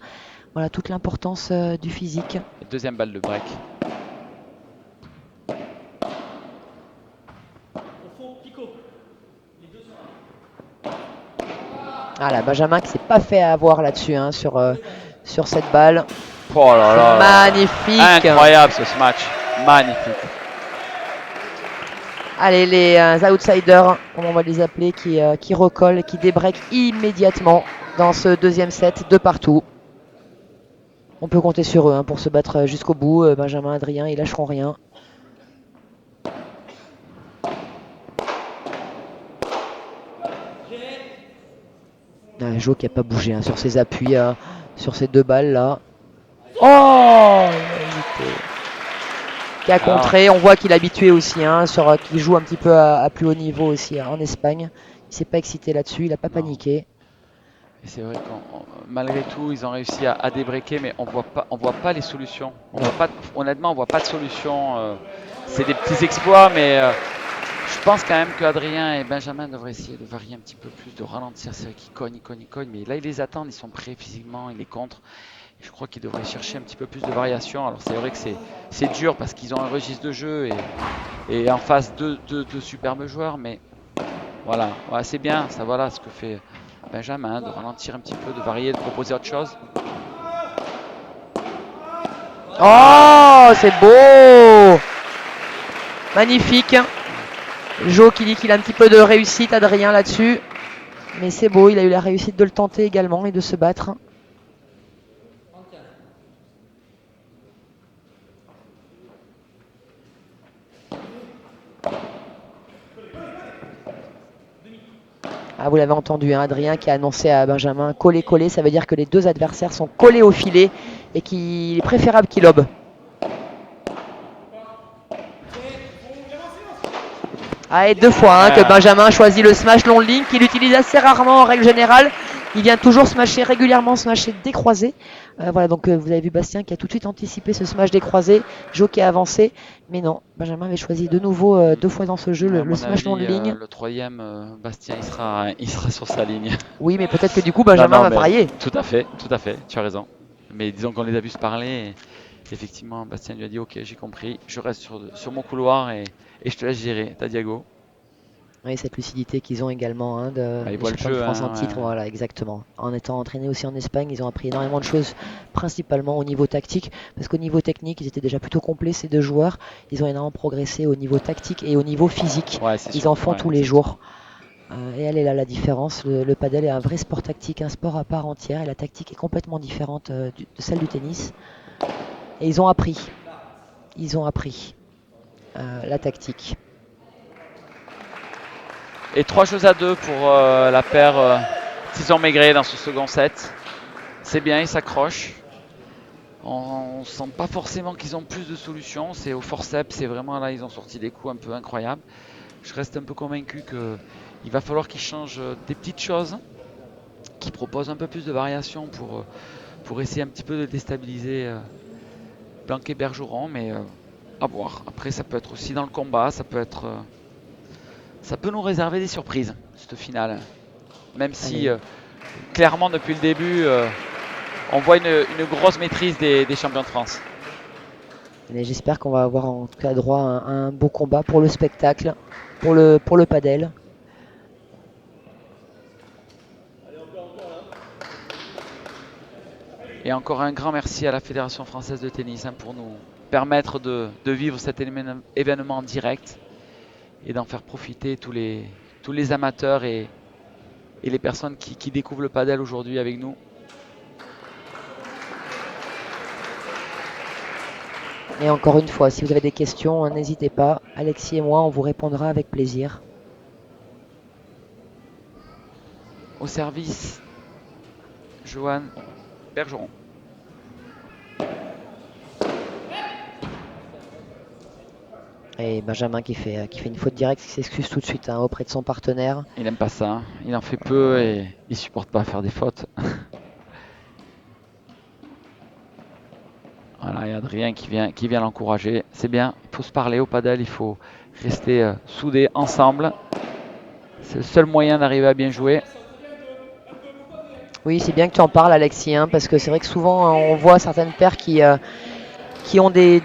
Speaker 2: Voilà toute l'importance du physique.
Speaker 1: Deuxième balle de break.
Speaker 2: Voilà, Benjamin qui s'est pas fait avoir là-dessus hein, sur cette balle.
Speaker 1: Oh là là là.
Speaker 2: Magnifique.
Speaker 1: Incroyable ce match. Magnifique.
Speaker 2: Allez, les outsiders, comme on va les appeler, qui recollent, qui débreakent immédiatement dans ce deuxième set, de partout. On peut compter sur eux hein, pour se battre jusqu'au bout. Benjamin, Adrien, ils lâcheront rien. Jo qui n'a pas bougé hein, sur ses appuis, sur ces deux balles là. Oh qui a
Speaker 1: Alors,
Speaker 2: contré, on voit qu'il est habitué aussi, hein, qu'il joue un petit peu à plus haut niveau aussi hein, en Espagne. Il s'est pas excité là-dessus, il n'a pas
Speaker 1: non.
Speaker 2: paniqué.
Speaker 1: Et c'est vrai que malgré tout, ils ont réussi à débreaker, mais on voit pas les solutions. Honnêtement, on voit pas de solution. C'est des petits exploits, mais je pense quand même qu'Adrien et Benjamin devraient essayer de varier un petit peu plus, de ralentir. C'est vrai qu'ils cognent, ils cognent, ils cognent, mais là ils les attendent, ils sont prêts physiquement, ils les contrent. Et je crois qu'ils devraient chercher un petit peu plus de variation. Alors c'est vrai que c'est dur parce qu'ils ont un registre de jeu et en face deux superbes joueurs, mais voilà, ouais, c'est bien, ça voilà ce que fait Benjamin, de ralentir un petit peu, de varier, de proposer autre chose.
Speaker 2: Oh, c'est beau! Magnifique. Jo qui dit qu'il a un petit peu de réussite, Adrien là-dessus. Mais c'est beau, il a eu la réussite de le tenter également et de se battre. Ah, vous l'avez entendu, hein, Adrien qui a annoncé à Benjamin coller, ça veut dire que les deux adversaires sont collés au filet et qu'il est préférable qu'il lobe. Ah, et deux fois hein, que Benjamin choisit le smash long ligne qu'il utilise assez rarement en règle générale. Il vient toujours smasher régulièrement, smasher décroisé. Voilà, donc vous avez vu Bastien qui a tout de suite anticipé ce smash décroisé. Jo qui a avancé. Mais non, Benjamin avait choisi de nouveau deux fois dans ce jeu
Speaker 1: À
Speaker 2: le
Speaker 1: mon
Speaker 2: smash long
Speaker 1: avis,
Speaker 2: ligne.
Speaker 1: le troisième, Bastien, il sera sur sa ligne.
Speaker 2: Oui, mais peut-être que du coup
Speaker 1: Non,
Speaker 2: Benjamin
Speaker 1: non,
Speaker 2: va
Speaker 1: mais
Speaker 2: parier.
Speaker 1: tout à fait, tu as raison. Mais disons qu'on les a vus se parler. Et effectivement, Bastien lui a dit ok, j'ai compris, je reste sur mon couloir et je te laisse gérer, t'as Diago.
Speaker 2: Oui, cette lucidité qu'ils ont également, hein,
Speaker 1: Bah, ils
Speaker 2: des
Speaker 1: voient le
Speaker 2: champions de
Speaker 1: jeu,
Speaker 2: France en
Speaker 1: hein,
Speaker 2: titre,
Speaker 1: ouais.
Speaker 2: voilà, exactement. En étant entraînés aussi en Espagne, ils ont appris énormément de choses, principalement au niveau tactique, parce qu'au niveau technique, ils étaient déjà plutôt complets, ces deux joueurs. Ils ont énormément progressé au niveau tactique et au niveau physique.
Speaker 1: Ouais, c'est
Speaker 2: Ils
Speaker 1: sûr.
Speaker 2: en font
Speaker 1: Ouais,
Speaker 2: tous les jours.
Speaker 1: exactement.
Speaker 2: Et elle est là la différence. Le padel est un vrai sport tactique, un sport à part entière, et la tactique est complètement différente de celle du tennis. Et ils ont appris. Ils ont appris la tactique.
Speaker 1: Et 3 choses à 2 pour la paire Tison-Maigret dans ce second set. C'est bien, ils s'accrochent. On sent pas forcément qu'ils ont plus de solutions. C'est au forceps, c'est vraiment là, ils ont sorti des coups un peu incroyables. Je reste un peu convaincu qu'il va falloir qu'ils changent des petites choses, qu'ils proposent un peu plus de variations pour essayer un petit peu de déstabiliser Blanquet-Bergeron. Mais à voir. Après, ça peut être aussi dans le combat, ça peut nous réserver des surprises, cette finale. Même si
Speaker 2: Allez.
Speaker 1: clairement depuis le début, on voit une grosse maîtrise des champions de France.
Speaker 2: Mais j'espère qu'on va avoir en tout cas droit à un beau combat pour le spectacle, pour le padel.
Speaker 1: Et encore un grand merci à la Fédération française de tennis pour nous permettre de vivre cet événement en direct et d'en faire profiter tous les amateurs et les personnes qui découvrent le padel aujourd'hui avec nous.
Speaker 2: Et encore une fois, si vous avez des questions, n'hésitez pas. Alexis et moi, on vous répondra avec plaisir.
Speaker 1: Au service, Johan Bergeron.
Speaker 2: Et Benjamin qui fait une faute directe, qui s'excuse tout de suite auprès de son partenaire.
Speaker 1: Il n'aime pas ça, hein. Il en fait peu et il supporte pas faire des fautes. Voilà, il y a Adrien qui vient l'encourager. C'est bien, il faut se parler au padel, il faut rester soudés ensemble. C'est le seul moyen d'arriver à bien jouer.
Speaker 2: Oui, c'est bien que tu en parles, Alexis, parce que c'est vrai que souvent on voit certaines paires qui ont des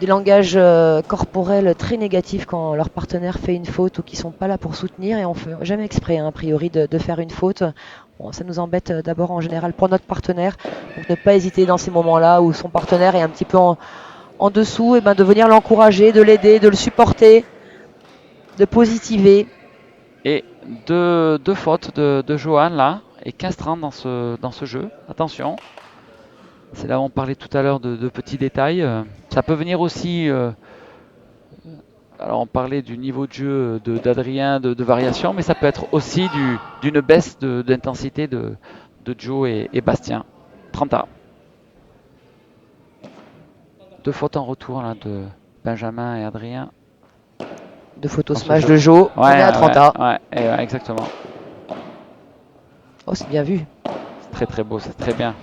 Speaker 2: langages corporels très négatifs quand leur partenaire fait une faute ou qui sont pas là pour soutenir et on fait jamais exprès, a priori, de faire une faute. Bon, ça nous embête d'abord en général pour notre partenaire. Donc ne pas hésiter dans ces moments-là où son partenaire est un petit peu en dessous, et ben de venir l'encourager, de l'aider, de le supporter, de positiver.
Speaker 1: Et deux fautes de Johan là, et 15-30 dans ce jeu. Attention, c'est là où on parlait tout à l'heure de petits détails. Ça peut venir aussi, alors on parlait du niveau de jeu d'Adrien, de variation, mais ça peut être aussi d'une baisse d'intensité de Joe et Bastien. 30A. Deux fautes en retour là, de Benjamin et Adrien.
Speaker 2: De photos
Speaker 1: Dans ce
Speaker 2: smash
Speaker 1: jeu.
Speaker 2: de Joe, on est
Speaker 1: Ouais,
Speaker 2: à 30A.
Speaker 1: ouais, exactement.
Speaker 2: Oh, c'est bien vu.
Speaker 1: C'est très très beau, c'est très bien.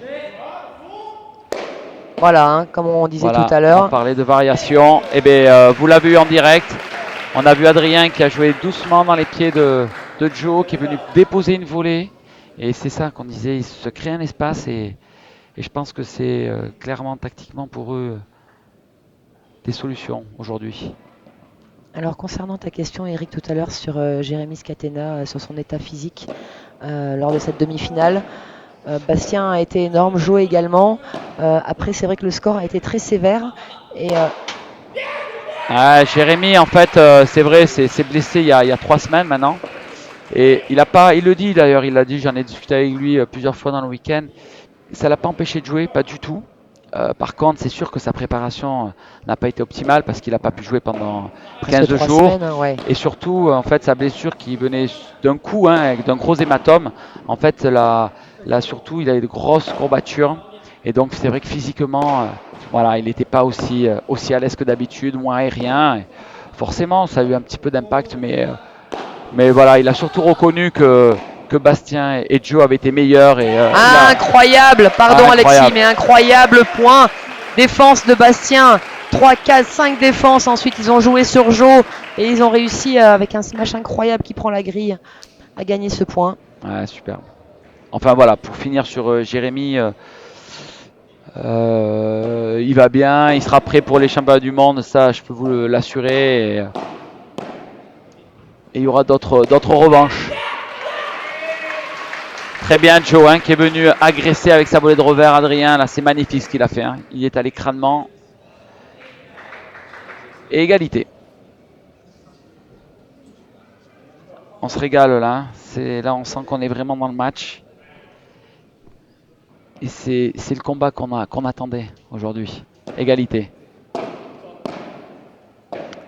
Speaker 2: Voilà, comme on disait tout
Speaker 1: Voilà,
Speaker 2: à
Speaker 1: on
Speaker 2: l'heure.
Speaker 1: parlait de variation. Et bien, vous l'avez vu en direct. On a vu Adrien qui a joué doucement dans les pieds de Joe, qui est venu déposer une volée. Et c'est ça qu'on disait, il se crée un espace et je pense que c'est clairement tactiquement pour eux des solutions aujourd'hui.
Speaker 2: Alors concernant ta question Eric tout à l'heure sur Jérémy Scatena, sur son état physique lors de cette demi-finale, Bastien a été énorme, Joe également. Après c'est vrai que le score a été très sévère et
Speaker 1: Jérémy, en fait, c'est vrai, c'est blessé il y a 3 semaines maintenant. Et il le dit d'ailleurs, il l'a dit, j'en ai discuté avec lui plusieurs fois dans le week-end. Ça l'a pas empêché de jouer, pas du tout. Par contre, c'est sûr que sa préparation n'a pas été optimale parce qu'il n'a pas pu jouer pendant
Speaker 2: presque
Speaker 1: 15
Speaker 2: trois
Speaker 1: jours.
Speaker 2: semaines, ouais.
Speaker 1: Et surtout, en fait, sa blessure qui venait d'un coup, avec d'un gros hématome, en fait, là, surtout, il a eu de grosses courbatures. Et donc, c'est vrai que physiquement, voilà, il n'était pas aussi à l'aise que d'habitude, moins aérien. Et forcément, ça a eu un petit peu d'impact, mais voilà, il a surtout reconnu que Bastien et Joe avaient été meilleurs. Et,
Speaker 2: Incroyable, pardon Alexis,
Speaker 1: incroyable.
Speaker 2: mais incroyable point. Défense de Bastien, 3, 4, 5 défenses. Ensuite, ils ont joué sur Joe et ils ont réussi avec un smash incroyable qui prend la grille à gagner ce point.
Speaker 1: Ouais, superbe. Enfin voilà, pour finir sur Jérémy, il va bien, il sera prêt pour les championnats du monde, ça je peux vous l'assurer. Et il y aura d'autres revanches. Très bien Joe hein, qui est venu agresser avec sa volée de revers Adrien. Là c'est magnifique ce qu'il a fait. Hein. Il est à l'écranement. Et égalité. On se régale là. Là on sent qu'on est vraiment dans le match. Et c'est le combat qu'on attendait aujourd'hui. Égalité.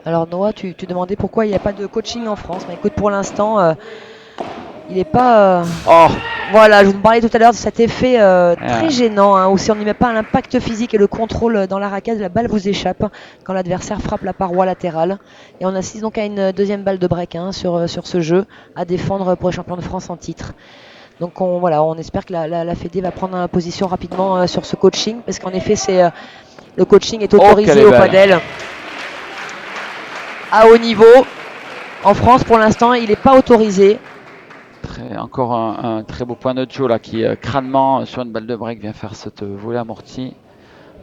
Speaker 2: Alors Noah, tu demandais pourquoi il n'y a pas de coaching en France. Mais écoute, pour l'instant, il n'est pas...
Speaker 1: Oh
Speaker 2: Voilà, je vous parlais tout à l'heure de cet effet très
Speaker 1: ouais.
Speaker 2: gênant, hein, où si on n'y met pas l'impact physique et le contrôle dans la raquette, la balle vous échappe quand l'adversaire frappe la paroi latérale. Et on assiste donc à une deuxième balle de break hein, sur ce jeu à défendre pour les champions de France en titre. Donc on espère que la Fédé va prendre une position rapidement sur ce coaching, parce qu'en effet le coaching est autorisé au padel à haut niveau. En France pour l'instant il n'est pas autorisé.
Speaker 1: Encore un très beau point de Joe là qui crânement sur une balle de break vient faire cette volée amortie.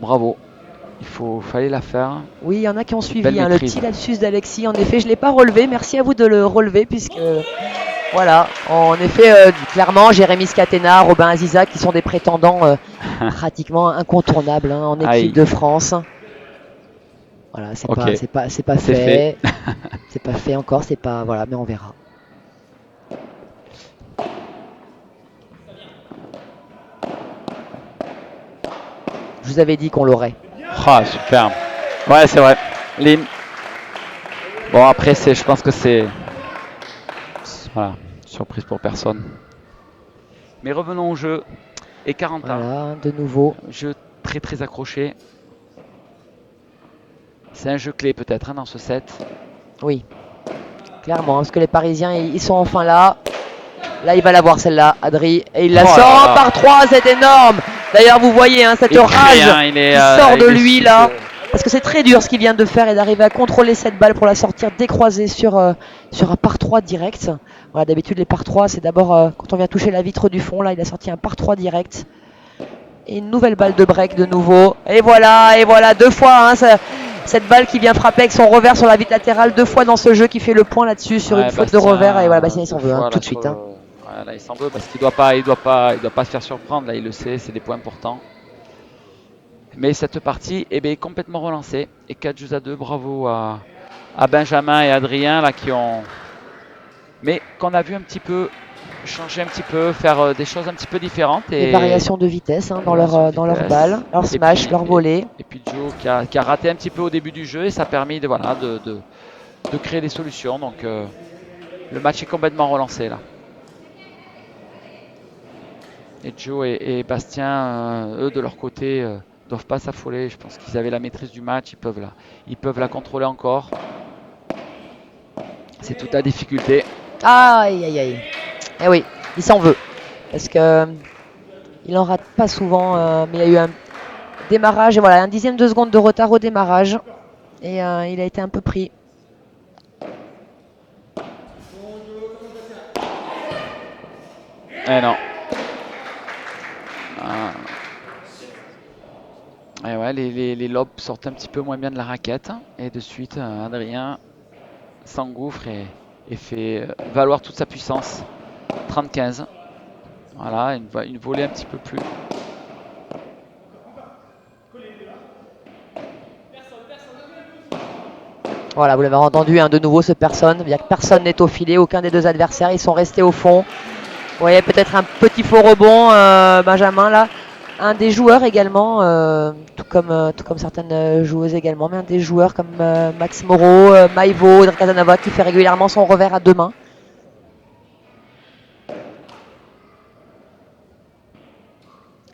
Speaker 1: Bravo. Fallait la faire.
Speaker 2: Oui, il y en a qui ont suivi le
Speaker 1: maîtrise.
Speaker 2: petit lapsus d'Alexis. En effet, je ne l'ai pas relevé. Merci à vous de le relever puisque voilà, en effet, clairement, Jérémy Scatena, Robin Aziza qui sont des prétendants pratiquement incontournables hein, en équipe de France. Voilà, c'est
Speaker 1: okay.
Speaker 2: pas fait. C'est pas fait encore, c'est pas voilà, mais on verra. Je vous avais dit qu'on l'aurait.
Speaker 1: Ah, super. Ouais, c'est vrai. Lynn. Bon, après, je pense que c'est. Voilà, surprise pour personne. Mais revenons au jeu. Et 40 ans.
Speaker 2: Voilà, de nouveau.
Speaker 1: Jeu très très accroché. C'est un jeu clé peut-être hein, dans ce set.
Speaker 2: Oui, clairement, parce que les Parisiens, ils sont enfin là. Là, il va la voir celle-là, Adri. Et il la sort par 3, c'est énorme. D'ailleurs, vous voyez hein, cette rage qui sort de lui là. Parce que c'est très dur ce qu'il vient de faire et d'arriver à contrôler cette balle pour la sortir décroisée sur un par 3 direct. Voilà, d'habitude, les par 3, c'est d'abord quand on vient toucher la vitre du fond. Là, il a sorti un par 3 direct. Et une nouvelle balle de break de nouveau. Et voilà, deux fois. Hein, cette balle qui vient frapper avec son revers sur la vitre latérale 2 fois dans ce jeu qui fait le point là-dessus sur une faute de revers. Et voilà, Bastien, il s'en veut hein, tout de suite. Hein.
Speaker 1: Là, il s'en veut parce qu'il il doit pas se faire surprendre. Là, il le sait, c'est des points importants. Mais cette partie est complètement relancée. Et 4 jeux à 2, bravo à Benjamin et Adrien là, qui ont. Mais qu'on a vu un petit peu changer un petit peu, faire des choses un petit peu différentes. Et
Speaker 2: des variations de vitesse hein, dans leur balle, leur smash, leur volée.
Speaker 1: Et puis Joe qui a raté un petit peu au début du jeu et ça a permis de créer des solutions. Donc le match est complètement relancé là. Et Joe et Bastien, eux de leur côté, doivent pas s'affoler. Je pense qu'ils avaient la maîtrise du match, ils peuvent la contrôler encore. C'est toute la difficulté.
Speaker 2: Aïe aïe aïe. Eh oui, il s'en veut. Parce que il en rate pas souvent, mais il y a eu un démarrage et voilà, un dixième de seconde de retard au démarrage. Et il a été un peu pris.
Speaker 1: Eh non. Et ouais, les lobes sortent un petit peu moins bien de la raquette. Et de suite, Adrien s'engouffre et fait valoir toute sa puissance. 30-15. Voilà, une volée un petit peu plus.
Speaker 2: Voilà, vous l'avez entendu, hein, de nouveau ce personne. Personne n'est au filet, aucun des deux adversaires. Ils sont restés au fond. Vous voyez peut-être un petit faux rebond, Benjamin là. Un des joueurs également, tout comme certaines joueuses également, mais un des joueurs comme Max Moreau, Maïvo, Casanova qui fait régulièrement son revers à deux mains.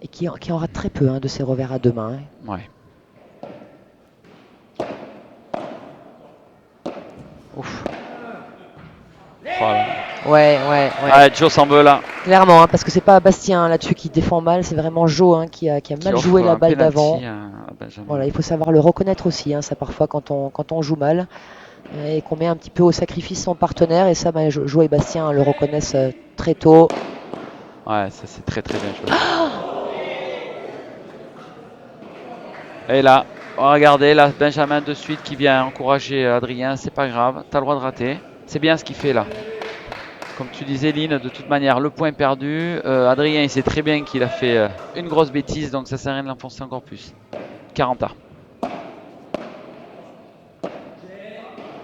Speaker 2: Et qui en rate très peu hein, de ses revers à deux mains.
Speaker 1: Hein. Ouais. Ouf. Voilà.
Speaker 2: Ouais.
Speaker 1: Ah, Joe s'en veut là.
Speaker 2: Clairement, hein, parce que c'est pas Bastien là-dessus qui défend mal, c'est vraiment Joe hein, qui a mal joué la balle d'avant. Voilà, il faut savoir le reconnaître aussi, hein, ça parfois quand on joue mal et qu'on met un petit peu au sacrifice son partenaire. Et ça, Joe et Bastien le reconnaissent très tôt.
Speaker 1: Ouais, ça c'est très très bien joué. Et là, regardez, là, Benjamin de suite qui vient encourager Adrien, c'est pas grave, t'as le droit de rater. C'est bien ce qu'il fait là. Comme tu disais, Lynn, de toute manière, le point est perdu. Adrien, il sait très bien qu'il a fait une grosse bêtise, donc ça sert à rien de l'enfoncer encore plus. 40 ans.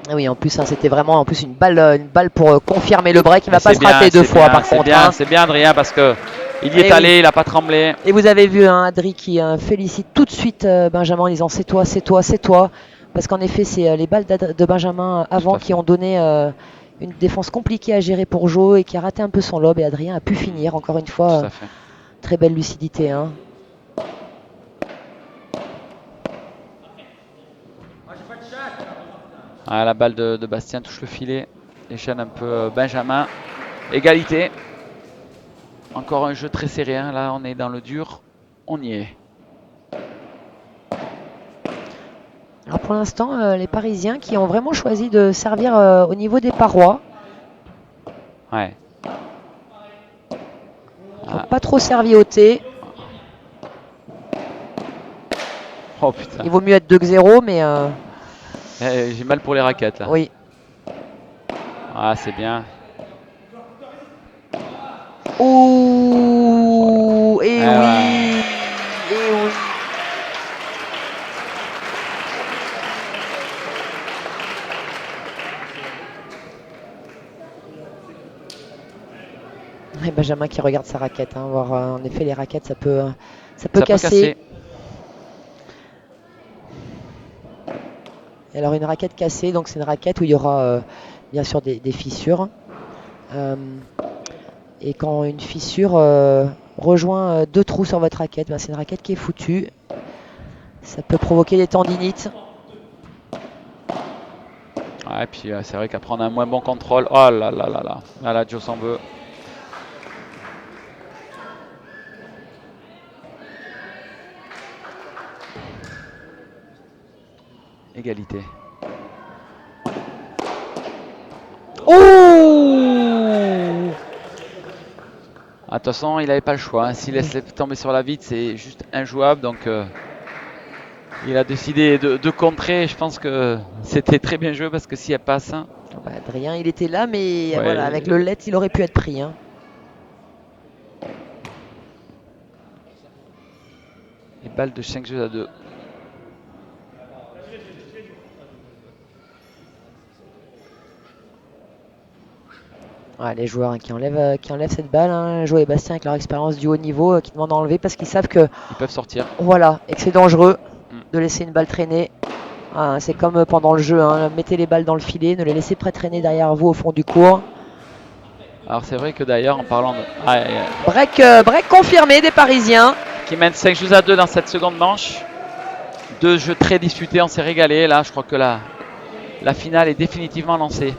Speaker 2: Ah oui, en plus, hein, c'était vraiment en plus une balle pour confirmer le break. Il ne va pas
Speaker 1: C'est
Speaker 2: se
Speaker 1: bien,
Speaker 2: rater deux
Speaker 1: c'est
Speaker 2: fois
Speaker 1: bien,
Speaker 2: par
Speaker 1: c'est
Speaker 2: contre.
Speaker 1: bien,
Speaker 2: Hein.
Speaker 1: c'est bien, Adrien, parce que il y est
Speaker 2: Eh oui.
Speaker 1: allé, il n'a pas tremblé.
Speaker 2: Et vous avez vu hein, Adri qui félicite tout de suite Benjamin en disant c'est toi, c'est toi, c'est toi. Parce qu'en effet, c'est les balles de Benjamin avant
Speaker 1: à
Speaker 2: qui
Speaker 1: fait.
Speaker 2: ont donné une défense compliquée à gérer pour Joe et qui a raté un peu son lob. Et Adrien a pu finir, encore une fois.
Speaker 1: Tout à fait.
Speaker 2: Très belle lucidité. Hein.
Speaker 1: Ah, la balle de Bastien touche le filet. Déchaîne un peu Benjamin. Égalité. Encore un jeu très serré. Hein. Là, on est dans le dur. On y est.
Speaker 2: Alors pour l'instant, les Parisiens qui ont vraiment choisi de servir au niveau des parois.
Speaker 1: Ouais.
Speaker 2: Qui n'ont pas trop servi au thé.
Speaker 1: Oh putain.
Speaker 2: Il vaut mieux être 2-0, mais...
Speaker 1: J'ai mal pour les raquettes là.
Speaker 2: Oui.
Speaker 1: Ah, c'est bien.
Speaker 2: Ouh, et
Speaker 1: Ah,
Speaker 2: oui, et oui. Et Benjamin qui regarde sa raquette, hein, voir en effet les raquettes, ça peut
Speaker 1: ça peut casser.
Speaker 2: Et alors une raquette cassée, donc c'est une raquette où il y aura bien sûr des fissures. Et quand une fissure rejoint deux trous sur votre raquette, ben, c'est une raquette qui est foutue. Ça peut provoquer des tendinites.
Speaker 1: Ouais, et puis c'est vrai qu'après on a un moins bon contrôle. Oh là là là là. Là, là Joe s'en veut. Égalité.
Speaker 2: Oh!
Speaker 1: De toute façon, il n'avait pas le choix. Hein. S'il laisse tomber sur la vitre, c'est juste injouable. Donc, il a décidé de contrer. Je pense que c'était très bien joué parce que si elle passe. Hein,
Speaker 2: Bah, Adrien, il était là, mais voilà,
Speaker 1: ouais,
Speaker 2: avec le let, il aurait pu être pris. Hein.
Speaker 1: les balles de 5 jeux à 2.
Speaker 2: Ouais, les joueurs hein, qui enlèvent cette balle, hein, Joe et Bastien avec leur expérience du haut niveau, qui demandent à enlever parce qu'ils savent que
Speaker 1: Ils peuvent sortir.
Speaker 2: voilà, et que c'est dangereux
Speaker 1: Mm.
Speaker 2: de laisser une balle traîner. Ah, c'est comme pendant le jeu, hein, mettez les balles dans le filet, ne les laissez pas traîner derrière vous au fond du court.
Speaker 1: Alors, c'est vrai que d'ailleurs, en parlant de.
Speaker 2: Break confirmé des Parisiens.
Speaker 1: Qui mène 5 jeux à 2 dans cette seconde manche. Deux jeux très disputés, on s'est régalé. Là, je crois que la finale est définitivement lancée.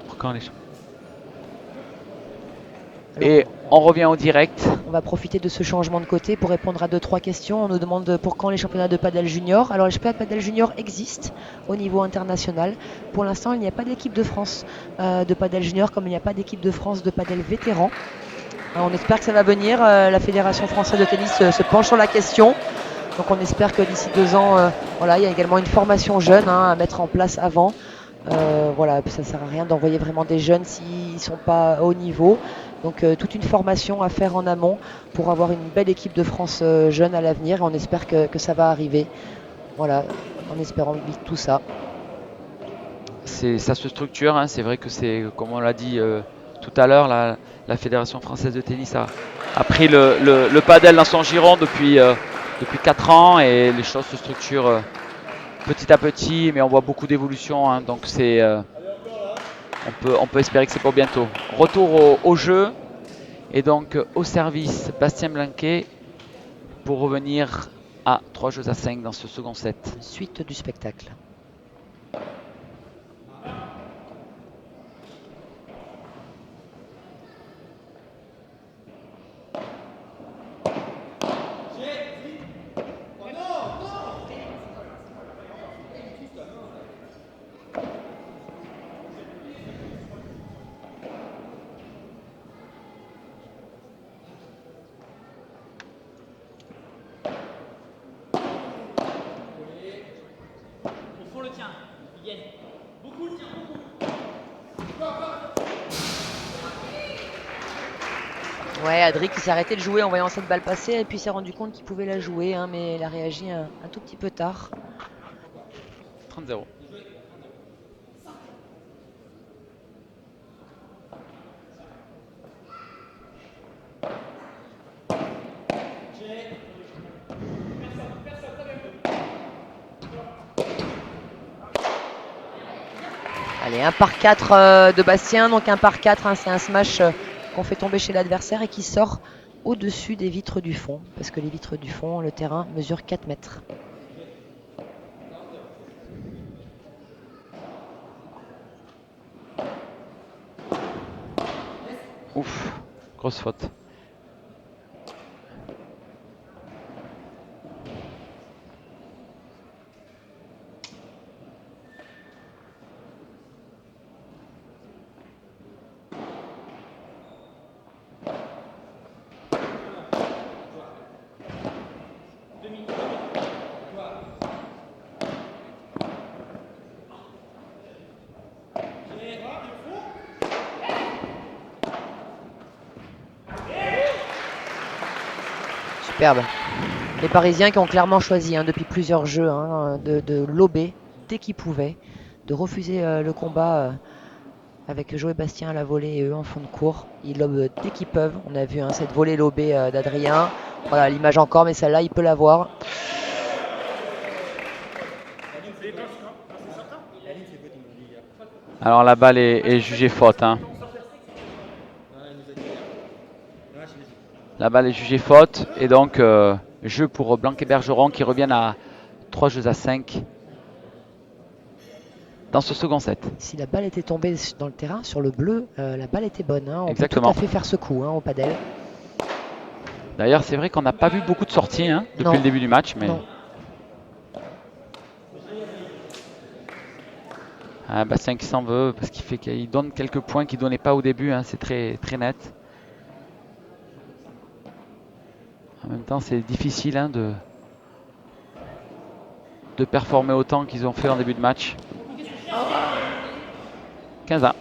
Speaker 1: Pour quand les champions. Et on revient au direct.
Speaker 2: On va profiter de ce changement de côté pour répondre à 2-3 questions. On nous demande pour quand les championnats de padel junior. Alors les championnats de padel junior existent au niveau international. Pour l'instant, il n'y a pas d'équipe de France de padel junior comme il n'y a pas d'équipe de France de padel vétéran. On espère que ça va venir. La Fédération française de tennis se penche sur la question. Donc on espère que d'ici 2 ans, voilà, il y a également une formation jeune hein, à mettre en place avant. Voilà, ça ne sert à rien d'envoyer vraiment des jeunes s'ils ne sont pas au niveau. Donc toute une formation à faire en amont pour avoir une belle équipe de France jeune à l'avenir. Et on espère que ça va arriver. Voilà, en espérant vite tout ça.
Speaker 1: Ça se structure, hein. C'est vrai que c'est, comme on l'a dit tout à l'heure, la Fédération française de tennis a pris le padel dans son giron depuis 4 ans et les choses se structurent petit à petit, mais on voit beaucoup d'évolution, hein. Donc on peut espérer que c'est pour bientôt. Retour au jeu et donc au service Bastien Blanquet pour revenir à 3 jeux à 5 dans ce second set.
Speaker 2: Suite du spectacle. Ouais, Adri qui s'est arrêté de jouer en voyant cette balle passer et puis s'est rendu compte qu'il pouvait la jouer, hein, mais il a réagi un tout petit peu tard.
Speaker 1: 30-0.
Speaker 2: Allez, 1 par 4 de Bastien, donc 1 par 4, hein, c'est un smash qu'on fait tomber chez l'adversaire et qui sort au-dessus des vitres du fond, parce que les vitres du fond, le terrain mesure 4 mètres.
Speaker 1: Ouf, grosse faute.
Speaker 2: Superbe. Les Parisiens qui ont clairement choisi, hein, depuis plusieurs jeux, hein, de lober dès qu'ils pouvaient, de refuser le combat avec Joe et Bastien à la volée et eux en fond de cours. Ils lobent dès qu'ils peuvent. On a vu, hein, cette volée lobée d'Adrien. Voilà l'image encore, mais celle-là, il peut la voir.
Speaker 1: Alors la balle est jugée faute. Hein. La balle est jugée faute et donc jeu pour Blanc et Bergeron qui reviennent à 3 jeux à 5 dans ce second set.
Speaker 2: Si la balle était tombée dans le terrain, sur le bleu, la balle était bonne, hein. On
Speaker 1: Exactement.
Speaker 2: peut tout à fait faire ce coup, hein, au padel.
Speaker 1: D'ailleurs, c'est vrai qu'on n'a pas vu beaucoup de sorties, hein, depuis le début du match. Mais... Ah, Bastien qui s'en veut parce qu'il donne quelques points qu'il ne donnait pas au début. Hein, c'est très, très net. En même temps, c'est difficile, hein, de performer autant qu'ils ont fait en début de match. 15 ans.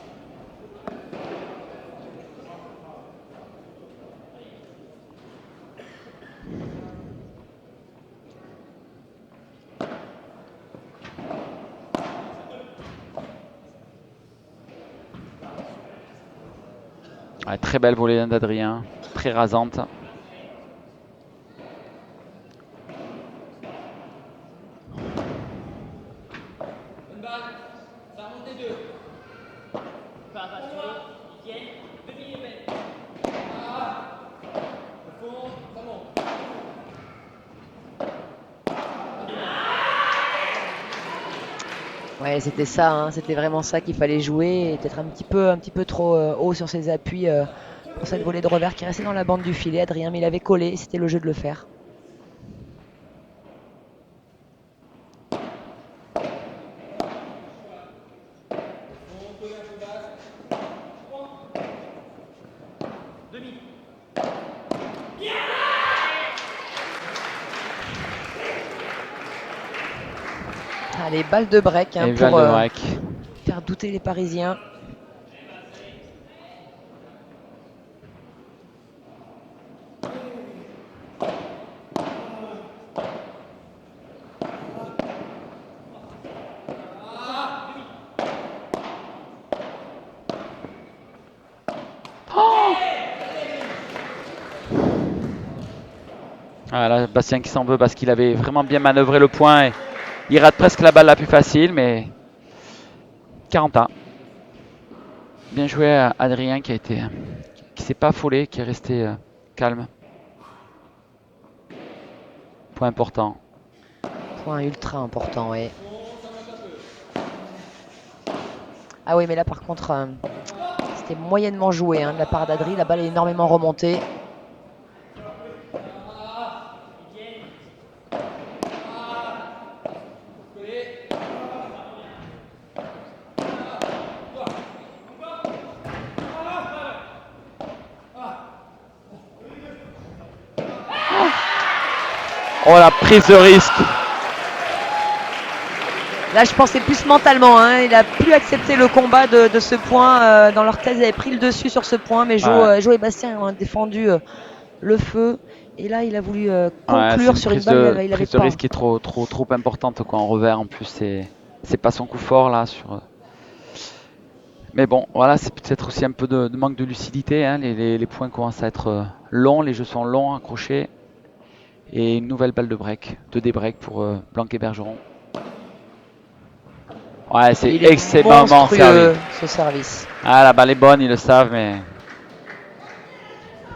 Speaker 1: Ouais, très belle volée d'Adrien, très rasante.
Speaker 2: Ouais, c'était ça, hein, c'était vraiment ça qu'il fallait jouer, peut-être un petit peu trop haut sur ses appuis pour cette volée de revers qui restait dans la bande du filet, Adrien, mais il avait collé, c'était le jeu de le faire. Allez, balle de break, hein, pour faire douter les Parisiens.
Speaker 1: Voilà, Bastien qui s'en veut parce qu'il avait vraiment bien manœuvré le point. Et il rate presque la balle la plus facile, mais 40 ans. Bien joué à Adrien qui s'est pas affolé, qui est resté calme. Point important.
Speaker 2: Point ultra important, oui. Ah oui, mais là par contre, c'était moyennement joué, hein, de la part d'Adri. La balle est énormément remontée.
Speaker 1: Oh, la prise de risque.
Speaker 2: Là, je pensais plus mentalement. Hein. Il a plus accepté le combat de ce point. Dans leur thèse, ils avaient pris le dessus sur ce point. Mais
Speaker 1: Ouais,
Speaker 2: Jo et Bastien ont défendu le feu. Et là, il a voulu
Speaker 1: ouais, c'est
Speaker 2: conclure
Speaker 1: une
Speaker 2: sur une balle. Il avait
Speaker 1: prise de
Speaker 2: pas.
Speaker 1: risque qui est trop importante quoi, en revers. En plus, c'est pas son coup fort là. Mais bon, voilà, c'est peut-être aussi un peu de manque de lucidité. Hein. Les points commencent à être longs, les jeux sont longs, accrochés. Et une nouvelle balle de break, de débreak pour Blanquet-Bergeron. Ouais, c'est
Speaker 2: Il est
Speaker 1: extrêmement servi.
Speaker 2: monstrueux ce service.
Speaker 1: Ah, la balle est bonne, ils le savent, mais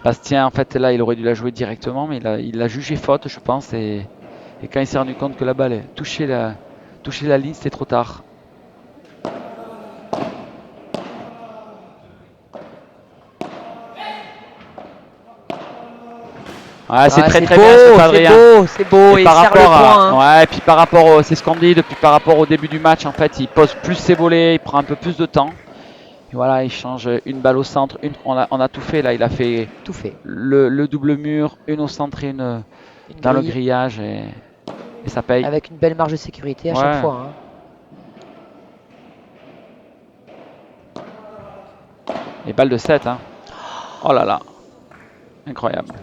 Speaker 1: Bastien, en fait, là, il aurait dû la jouer directement, mais il l'a jugé faute, je pense. Et quand il s'est rendu compte que la balle touchait la ligne, c'était trop tard. Ouais, c'est très très bien ce Adrien.
Speaker 2: C'est beau,
Speaker 1: Et
Speaker 2: et il
Speaker 1: par
Speaker 2: sert le
Speaker 1: rapport
Speaker 2: point. Hein.
Speaker 1: ouais, et puis par rapport c'est ce qu'on dit depuis par rapport au début du match, en fait, il pose plus ses volets, il prend un peu plus de temps. Et voilà, il change une balle au centre, on a tout fait là, il a fait
Speaker 2: Tout fait.
Speaker 1: le double mur, une au centre et une dans le grillage et ça paye.
Speaker 2: Avec une belle marge de sécurité à chaque
Speaker 1: Ouais.
Speaker 2: fois. Hein.
Speaker 1: Et balle de 7, hein. Oh là là, incroyable.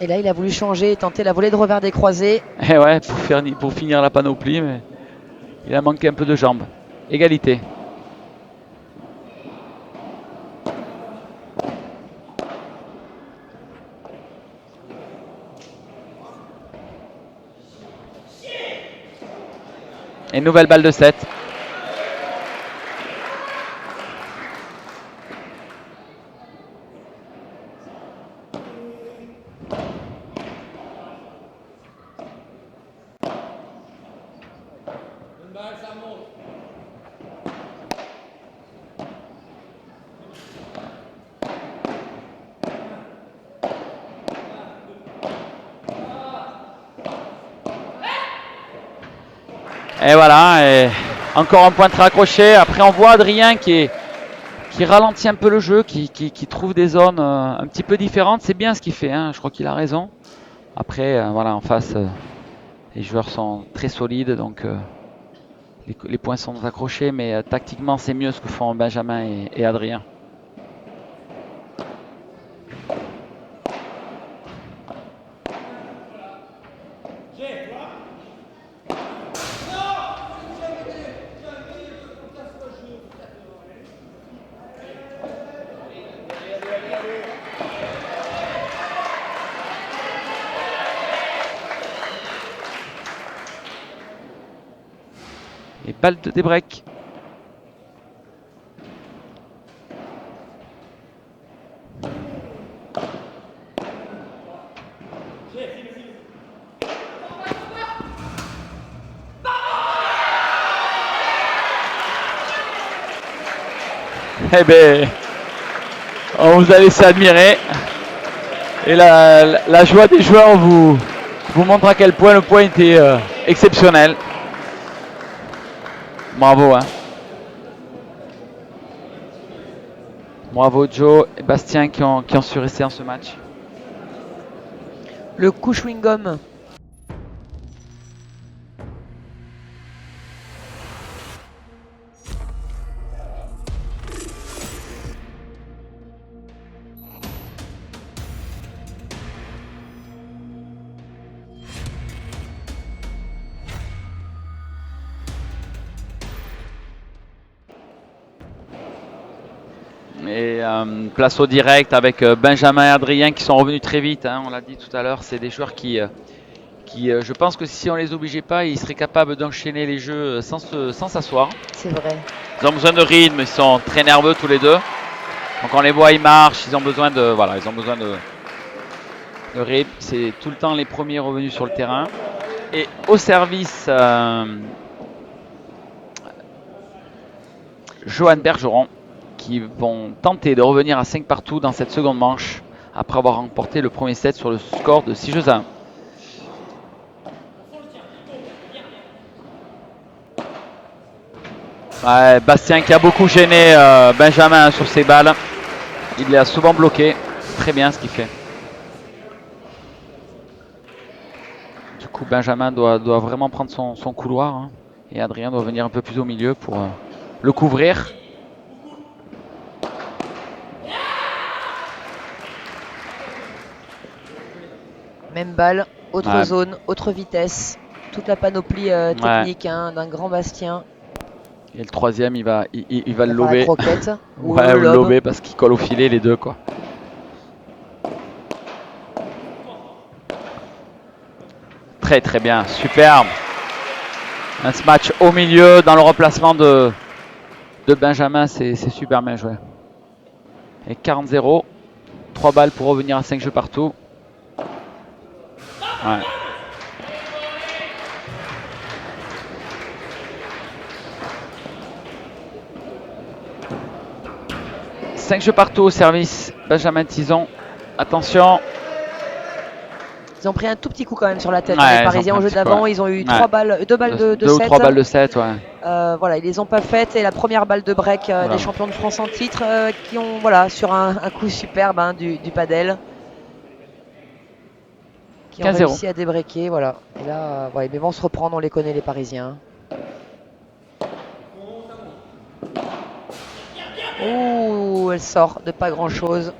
Speaker 2: Et là, il a voulu changer et tenter la volée de revers des croisés.
Speaker 1: Et ouais, pour finir la panoplie, mais il a manqué un peu de jambes. Égalité. Et nouvelle balle de 7. Et voilà, et encore un point très accroché. Après, on voit Adrien qui ralentit un peu le jeu, qui trouve des zones un petit peu différentes. C'est bien ce qu'il fait, hein. Je crois qu'il a raison. Après, voilà, en face, les joueurs sont très solides, donc les points sont accrochés, mais tactiquement, c'est mieux ce que font Benjamin et Adrien. Et balle de débreak. Eh bien, on vous a laissé admirer. Et la joie des joueurs vous montre à quel point le point était exceptionnel. Bravo, hein. Bravo Joe et Bastien qui ont su rester en ce match.
Speaker 2: Le coup chewing-gum.
Speaker 1: Et place au direct avec Benjamin et Adrien qui sont revenus très vite, hein, on l'a dit tout à l'heure, c'est des joueurs qui je pense que si on les obligeait pas, ils seraient capables d'enchaîner les jeux sans s'asseoir.
Speaker 2: C'est vrai.
Speaker 1: Ils ont besoin de rythme, ils sont très nerveux tous les deux. Donc on les voit, ils marchent, ils ont besoin de rythme. C'est tout le temps les premiers revenus sur le terrain. Et au service, Johan Bergeron, qui vont tenter de revenir à 5 partout dans cette seconde manche, après avoir remporté le premier set sur le score de 6 jeux à 1. Ouais, Bastien qui a beaucoup gêné Benjamin sur ses balles. Il l'a souvent bloqué. Très bien ce qu'il fait. Du coup, Benjamin doit vraiment prendre son couloir. Hein. Et Adrien doit venir un peu plus au milieu pour le couvrir.
Speaker 2: Même balle, autre
Speaker 1: Ouais.
Speaker 2: zone, autre vitesse. Toute la panoplie technique hein, d'un grand Bastien.
Speaker 1: Et le troisième, il va le
Speaker 2: Il va faire la
Speaker 1: lober.
Speaker 2: croquette ou
Speaker 1: Ouais,
Speaker 2: le
Speaker 1: ou le
Speaker 2: lob.
Speaker 1: lober parce qu'il colle au filet les deux, quoi. Très très bien, superbe. Un match au milieu dans le remplacement de Benjamin, c'est super bien joué. Et 40-0, 3 balles pour revenir à 5 jeux partout. Ouais. Cinq jeux partout au service, Benjamin Tison. Attention.
Speaker 2: Ils ont pris un tout petit coup quand même sur la tête.
Speaker 1: Ouais,
Speaker 2: Hein, les
Speaker 1: ils ont
Speaker 2: Parisiens
Speaker 1: pris
Speaker 2: au
Speaker 1: un
Speaker 2: jeu
Speaker 1: petit coup,
Speaker 2: d'avant,
Speaker 1: ouais.
Speaker 2: ils ont eu
Speaker 1: Ouais.
Speaker 2: 2 balles de
Speaker 1: Deux ou
Speaker 2: 7.
Speaker 1: 3 balles de 7, ouais.
Speaker 2: Voilà, ils les ont pas faites et la première balle de break
Speaker 1: Voilà.
Speaker 2: des champions de France en titre qui ont voilà sur un coup superbe hein, du padel qui ont
Speaker 1: 15-0.
Speaker 2: réussi à débreaker voilà. Et là ouais, mais vont se reprendre, on les connaît les Parisiens. Ouh, elle sort de pas grand chose.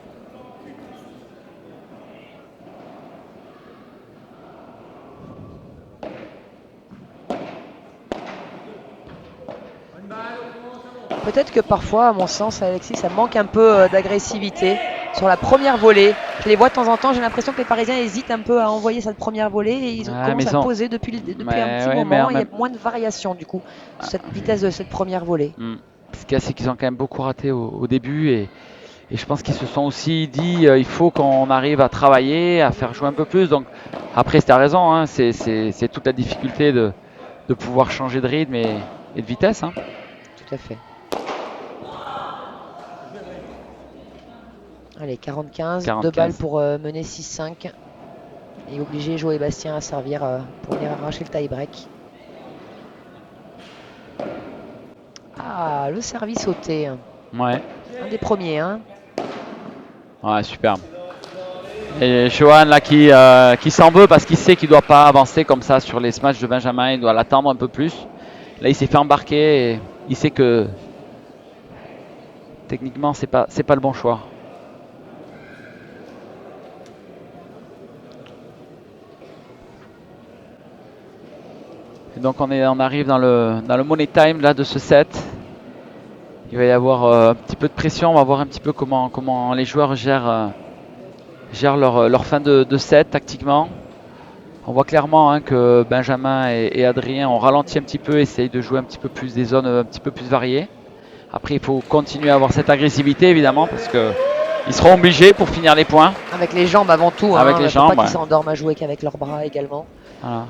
Speaker 2: Peut-être que parfois, à mon sens, Alexis, ça manque un peu d'agressivité sur la première volée. Je les vois de temps en temps, j'ai l'impression que les Parisiens hésitent un peu à envoyer cette première volée et ils
Speaker 1: Ouais,
Speaker 2: commencent
Speaker 1: mais
Speaker 2: à poser depuis un petit
Speaker 1: ouais, mais
Speaker 2: moment.
Speaker 1: en
Speaker 2: Il y a
Speaker 1: même...
Speaker 2: moins de variation du coup sur cette vitesse de cette première volée.
Speaker 1: Ce qu'il y a, c'est qu'ils ont quand même beaucoup raté au début et je pense qu'ils se sont aussi dit il faut qu'on arrive à travailler, à faire jouer un peu plus. Donc après, tu as raison, hein, c'est toute la difficulté de pouvoir changer de rythme et de vitesse. Hein.
Speaker 2: Tout à fait. Allez, 45, 2 balles pour mener 6-5. Et obliger Joe Bastien à servir pour venir arracher le tie-break. Ah, le service sauté.
Speaker 1: Ouais.
Speaker 2: Un des premiers. Hein.
Speaker 1: Ouais, superbe. Et Johan là qui s'en veut parce qu'il sait qu'il ne doit pas avancer comme ça sur les smash de Benjamin, il doit l'attendre un peu plus. Là il s'est fait embarquer et il sait que techniquement c'est pas le bon choix. Et donc on arrive dans le money time là de ce set. Il va y avoir un petit peu de pression, on va voir un petit peu comment les joueurs gèrent leur fin de set tactiquement. On voit clairement hein, que Benjamin et Adrien ont ralenti un petit peu, essayent de jouer un petit peu plus des zones un petit peu plus variées. Après, il faut continuer à avoir cette agressivité évidemment parce qu'ils seront obligés pour finir les points.
Speaker 2: Avec les jambes avant tout.
Speaker 1: Avec
Speaker 2: hein,
Speaker 1: les
Speaker 2: faut
Speaker 1: jambes,
Speaker 2: pas qu'ils s'endorment à jouer qu'avec leurs bras également.
Speaker 1: Voilà.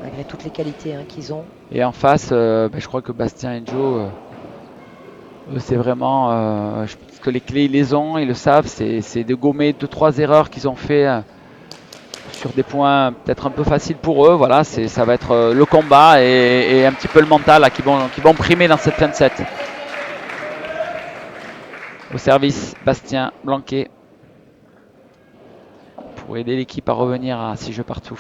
Speaker 2: Malgré toutes les qualités hein, qu'ils ont.
Speaker 1: Et en face, je crois que Bastien et Joe, c'est vraiment, je pense que les clés ils les ont, ils le savent, c'est de gommer 2-3 erreurs qu'ils ont fait sur des points peut-être un peu faciles pour eux. Voilà, ça va être le combat et un petit peu le mental là, qui vont primer dans cette fin de set. Au service, Bastien Blanquet pour aider l'équipe à revenir à 6 jeux partout.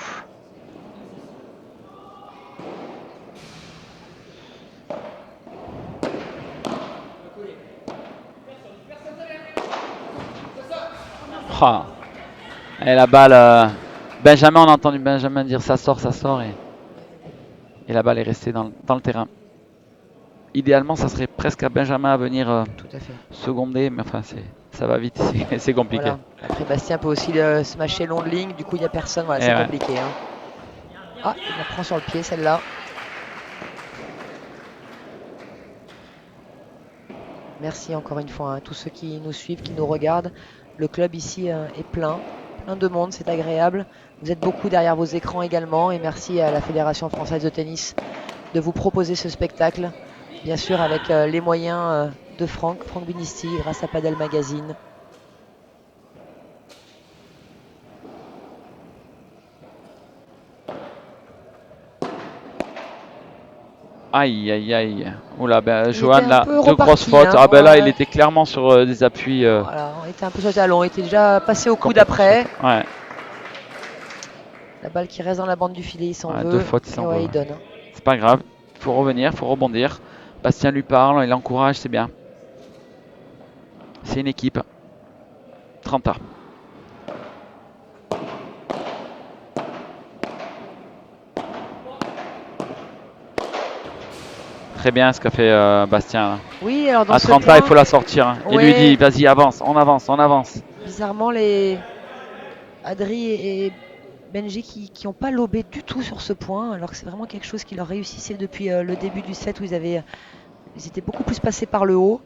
Speaker 1: Oh. Et la balle, Benjamin, on a entendu Benjamin dire ça sort et la balle est restée dans le terrain. Idéalement, ça serait presque à Benjamin à venir
Speaker 2: Tout à fait.
Speaker 1: seconder, mais enfin, ça va vite, c'est compliqué.
Speaker 2: Voilà. Après, Bastien peut aussi smasher long de ligne, du coup, il n'y a personne, voilà,
Speaker 1: Et
Speaker 2: c'est
Speaker 1: ouais.
Speaker 2: compliqué. Hein. Ah, il la prend sur le pied, celle-là. Merci encore une fois à tous ceux qui nous suivent, qui nous regardent. Le club ici est plein de monde, c'est agréable. Vous êtes beaucoup derrière vos écrans également et merci à la Fédération française de tennis de vous proposer ce spectacle. Bien sûr avec les moyens de Franck Binisti grâce à Padel Magazine.
Speaker 1: Aïe, aïe, aïe. Oula, Johan,
Speaker 2: était un
Speaker 1: là,
Speaker 2: peu
Speaker 1: deux grosses
Speaker 2: reparti,
Speaker 1: fautes.
Speaker 2: hein,
Speaker 1: Ah ben là, il
Speaker 2: ouais.
Speaker 1: était clairement sur des appuis.
Speaker 2: Voilà, on était un peu sur le talon, on était déjà passé au coup
Speaker 1: complètement
Speaker 2: d'après.
Speaker 1: sur- Ouais,
Speaker 2: La balle qui reste dans la bande du filet, il s'en
Speaker 1: ouais,
Speaker 2: veut.
Speaker 1: deux fautes, il
Speaker 2: Et
Speaker 1: s'en
Speaker 2: ouais,
Speaker 1: veut.
Speaker 2: il donne.
Speaker 1: C'est pas grave. faut revenir, il faut rebondir. Bastien lui parle, il l'encourage, c'est bien. C'est une équipe. 30 ans. Très bien ce qu'a fait Bastien. Là.
Speaker 2: Oui, alors dans
Speaker 1: À
Speaker 2: ce
Speaker 1: 30 ans,
Speaker 2: point,
Speaker 1: il faut la sortir. Hein. Il lui
Speaker 2: ouais,
Speaker 1: dit, vas-y, avance, on avance, on avance.
Speaker 2: bizarrement, les Adri et Benji qui n'ont pas lobé du tout sur ce point, alors que c'est vraiment quelque chose qui leur réussissait depuis le début du set où ils étaient beaucoup plus passés par le haut.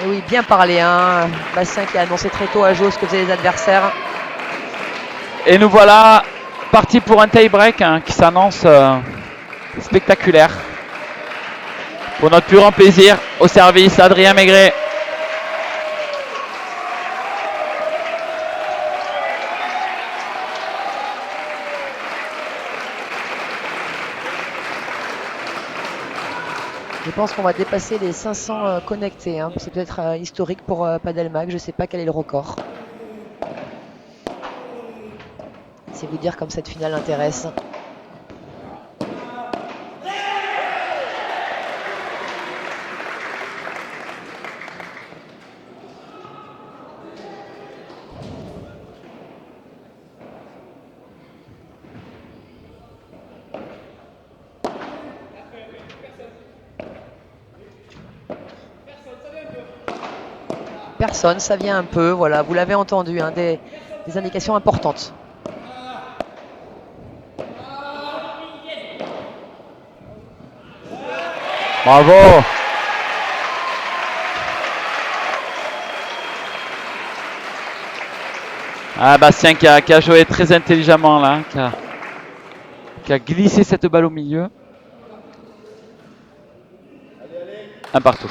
Speaker 2: Et oui, bien parlé, hein. Bastien qui a annoncé très tôt à Jo ce que faisaient les adversaires.
Speaker 1: Et nous voilà partis pour un tie-break hein, qui s'annonce spectaculaire. Pour notre plus grand plaisir, au service Adrien Maigret.
Speaker 2: Je pense qu'on va dépasser les 500 connectés. Hein. C'est peut-être historique pour Padelmag. Je ne sais pas quel est le record. C'est vous dire comme cette finale intéresse. Personne, ça vient un peu. Voilà, vous l'avez entendu, hein, des indications importantes.
Speaker 1: Bravo. Ah, Bastien qui a joué très intelligemment là, qui a glissé cette balle au milieu. Un partout.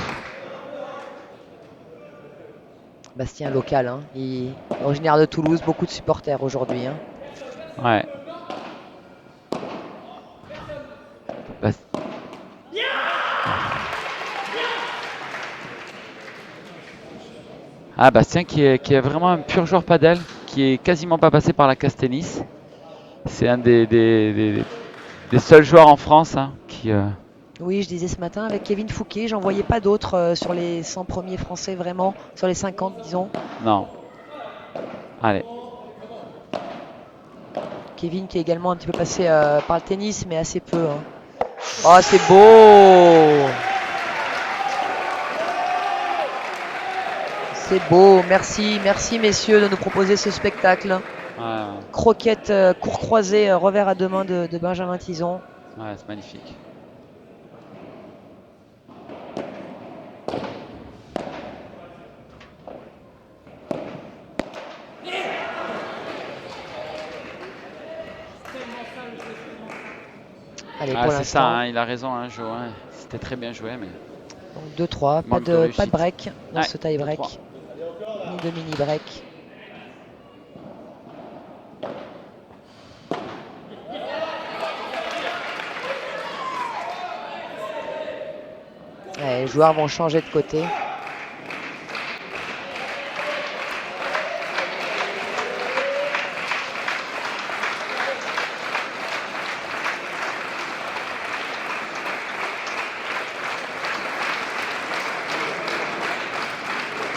Speaker 2: Bastien local, hein. Il est originaire de Toulouse, beaucoup de supporters aujourd'hui. Hein.
Speaker 1: Ouais. Ah, Bastien qui est vraiment un pur joueur padel, qui est quasiment pas passé par la case tennis. C'est un des seuls joueurs en France hein, qui.
Speaker 2: Oui, je disais ce matin avec Kevin Fouquet, j'en voyais pas d'autres sur les 100 premiers français vraiment, sur les 50 disons.
Speaker 1: Non. Allez.
Speaker 2: Kevin qui est également un petit peu passé par le tennis, mais assez peu. Hein. Oh, c'est beau! C'est beau, merci messieurs de nous proposer ce spectacle.
Speaker 1: Ouais,
Speaker 2: Croquette, court croisé, revers à deux mains de Benjamin Tison.
Speaker 1: ouais c'est magnifique.
Speaker 2: Allez,
Speaker 1: Ah,
Speaker 2: pour
Speaker 1: c'est ça,
Speaker 2: l'instant.
Speaker 1: hein, il a raison, hein, Jo. Hein. C'était très bien joué, mais.
Speaker 2: Donc 2-3, pas
Speaker 1: Manque de
Speaker 2: de
Speaker 1: réussite.
Speaker 2: break dans
Speaker 1: Ouais,
Speaker 2: ce tie break,
Speaker 1: 2-3.
Speaker 2: ni de mini break. Allez, les joueurs vont changer de côté.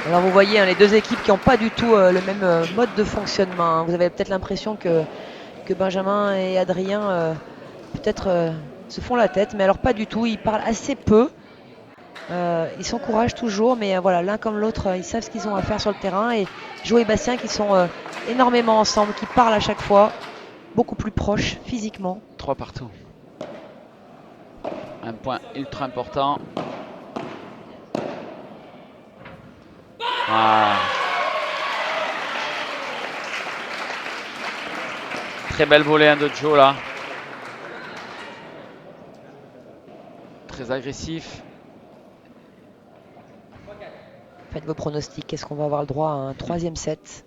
Speaker 2: Alors vous voyez hein, les deux équipes qui n'ont pas du tout le même mode de fonctionnement. Hein. Vous avez peut-être l'impression que Benjamin et Adrien peut-être se font la tête, mais alors pas du tout. Ils parlent assez peu. Ils s'encouragent toujours, mais voilà, l'un comme l'autre, ils savent ce qu'ils ont à faire sur le terrain. Et Jo et Bastien qui sont énormément ensemble, qui parlent à chaque fois, beaucoup plus proches physiquement.
Speaker 1: 3 partout. Un point ultra important. Ah. Très belle volée hein, de Jo là. Très agressif.
Speaker 2: Faites vos pronostics. Est-ce qu'on va avoir le droit à un troisième set?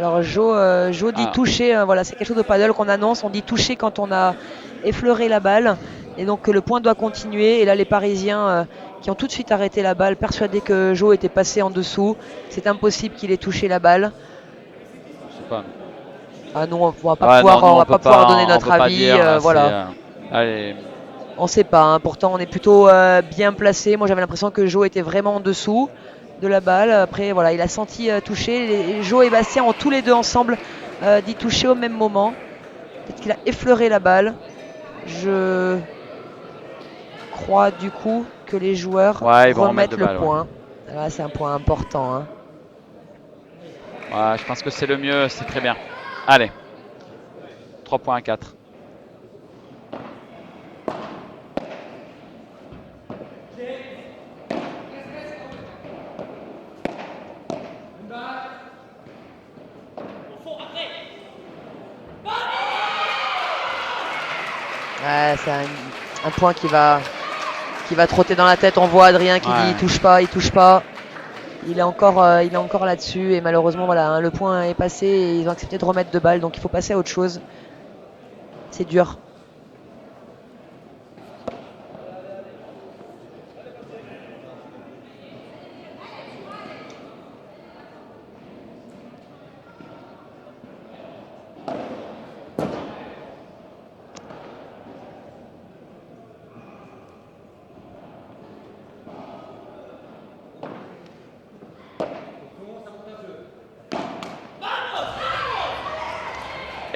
Speaker 2: Alors Jo dit toucher, voilà, c'est quelque chose de paddle qu'on annonce, on dit toucher quand on a effleuré la balle et donc le point doit continuer. Et là les Parisiens qui ont tout de suite arrêté la balle, persuadés que Jo était passé en dessous, c'est impossible qu'il ait touché la balle.
Speaker 1: Je sais pas.
Speaker 2: Ah non, on va pas pouvoir donner notre avis,
Speaker 1: dire, là,
Speaker 2: voilà.
Speaker 1: Allez.
Speaker 2: On ne sait pas, hein. Pourtant on est plutôt bien placé. Moi j'avais l'impression que Jo était vraiment en dessous de la balle. Après voilà, il a senti toucher. Jo et Bastien ont tous les deux ensemble dit toucher au même moment. Peut-être qu'il a effleuré la balle. Je crois du coup que les joueurs remettent le point. Ouais. Là c'est un point important. Hein.
Speaker 1: Ouais, je pense que c'est le mieux, c'est très bien. Allez, 3 points à 4.
Speaker 2: Ouais, c'est un point qui va trotter dans la tête. On voit Adrien qui dit il touche pas, il touche pas. Il est encore là-dessus et malheureusement voilà, hein, le point est passé et ils ont accepté de remettre 2 balles, donc il faut passer à autre chose. C'est dur.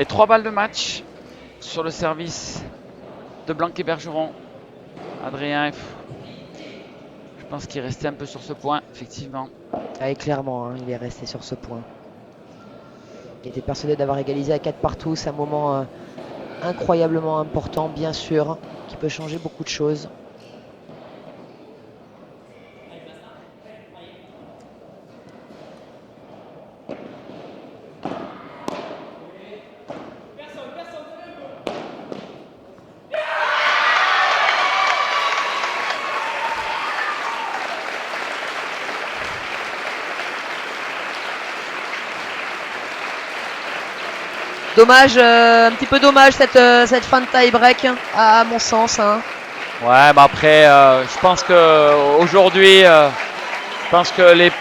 Speaker 1: Et 3 balles de match sur le service de Blanquet-Bergeron. Adrien, je pense qu'il restait un peu sur ce point, effectivement.
Speaker 2: Ah, et clairement, hein, il est resté sur ce point. Il était persuadé d'avoir égalisé à 4 partout. C'est un moment incroyablement important, bien sûr, qui peut changer beaucoup de choses. Dommage, un petit peu dommage cette fin de tie-break, à mon sens. Hein.
Speaker 1: Ouais, bah après, je pense qu'aujourd'hui, je pense que les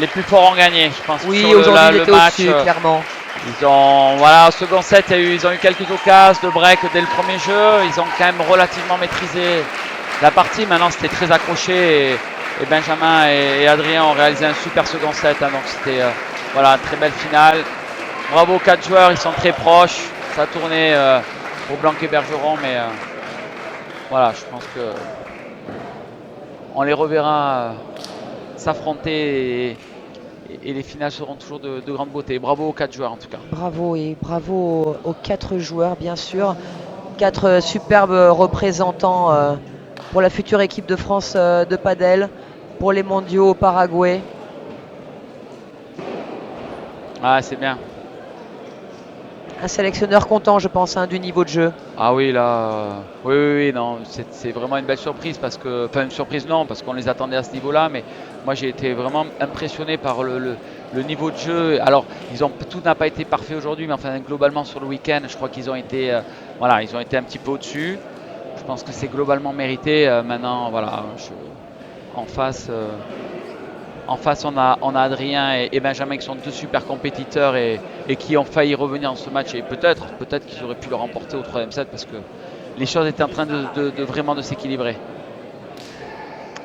Speaker 1: plus forts ont gagné. Je pense
Speaker 2: oui,
Speaker 1: que
Speaker 2: aujourd'hui,
Speaker 1: le match,
Speaker 2: clairement.
Speaker 1: Ils ont, voilà, au second set, ils ont eu quelques occasions de break dès le premier jeu. Ils ont quand même relativement maîtrisé la partie. Maintenant, c'était très accroché et Benjamin et Adrien ont réalisé un super second set. Hein, donc, c'était voilà, une très belle finale. Bravo aux 4 joueurs, ils sont très proches. Ça a tourné pour Blanquet-Bergeron, mais voilà, je pense que on les reverra s'affronter et les finales seront toujours de grande beauté. Bravo aux 4 joueurs en tout cas.
Speaker 2: Bravo et bravo aux 4 joueurs bien sûr. 4 superbes représentants pour la future équipe de France de padel, pour les mondiaux au Paraguay.
Speaker 1: Ah, c'est bien.
Speaker 2: Un sélectionneur content, je pense, hein, du niveau de jeu.
Speaker 1: Ah oui, là, oui, non, c'est vraiment une belle surprise parce que, enfin une surprise non, parce qu'on les attendait à ce niveau-là, mais moi j'ai été vraiment impressionné par le niveau de jeu. Alors, tout n'a pas été parfait aujourd'hui, mais enfin globalement sur le week-end, je crois qu'ils ont été, voilà, ils ont été un petit peu au-dessus. Je pense que c'est globalement mérité. Maintenant, voilà, en face. En face, on a Adrien et Benjamin qui sont 2 super compétiteurs et qui ont failli revenir dans ce match. Et peut-être qu'ils auraient pu le remporter au 3e set parce que les choses étaient en train de vraiment de s'équilibrer.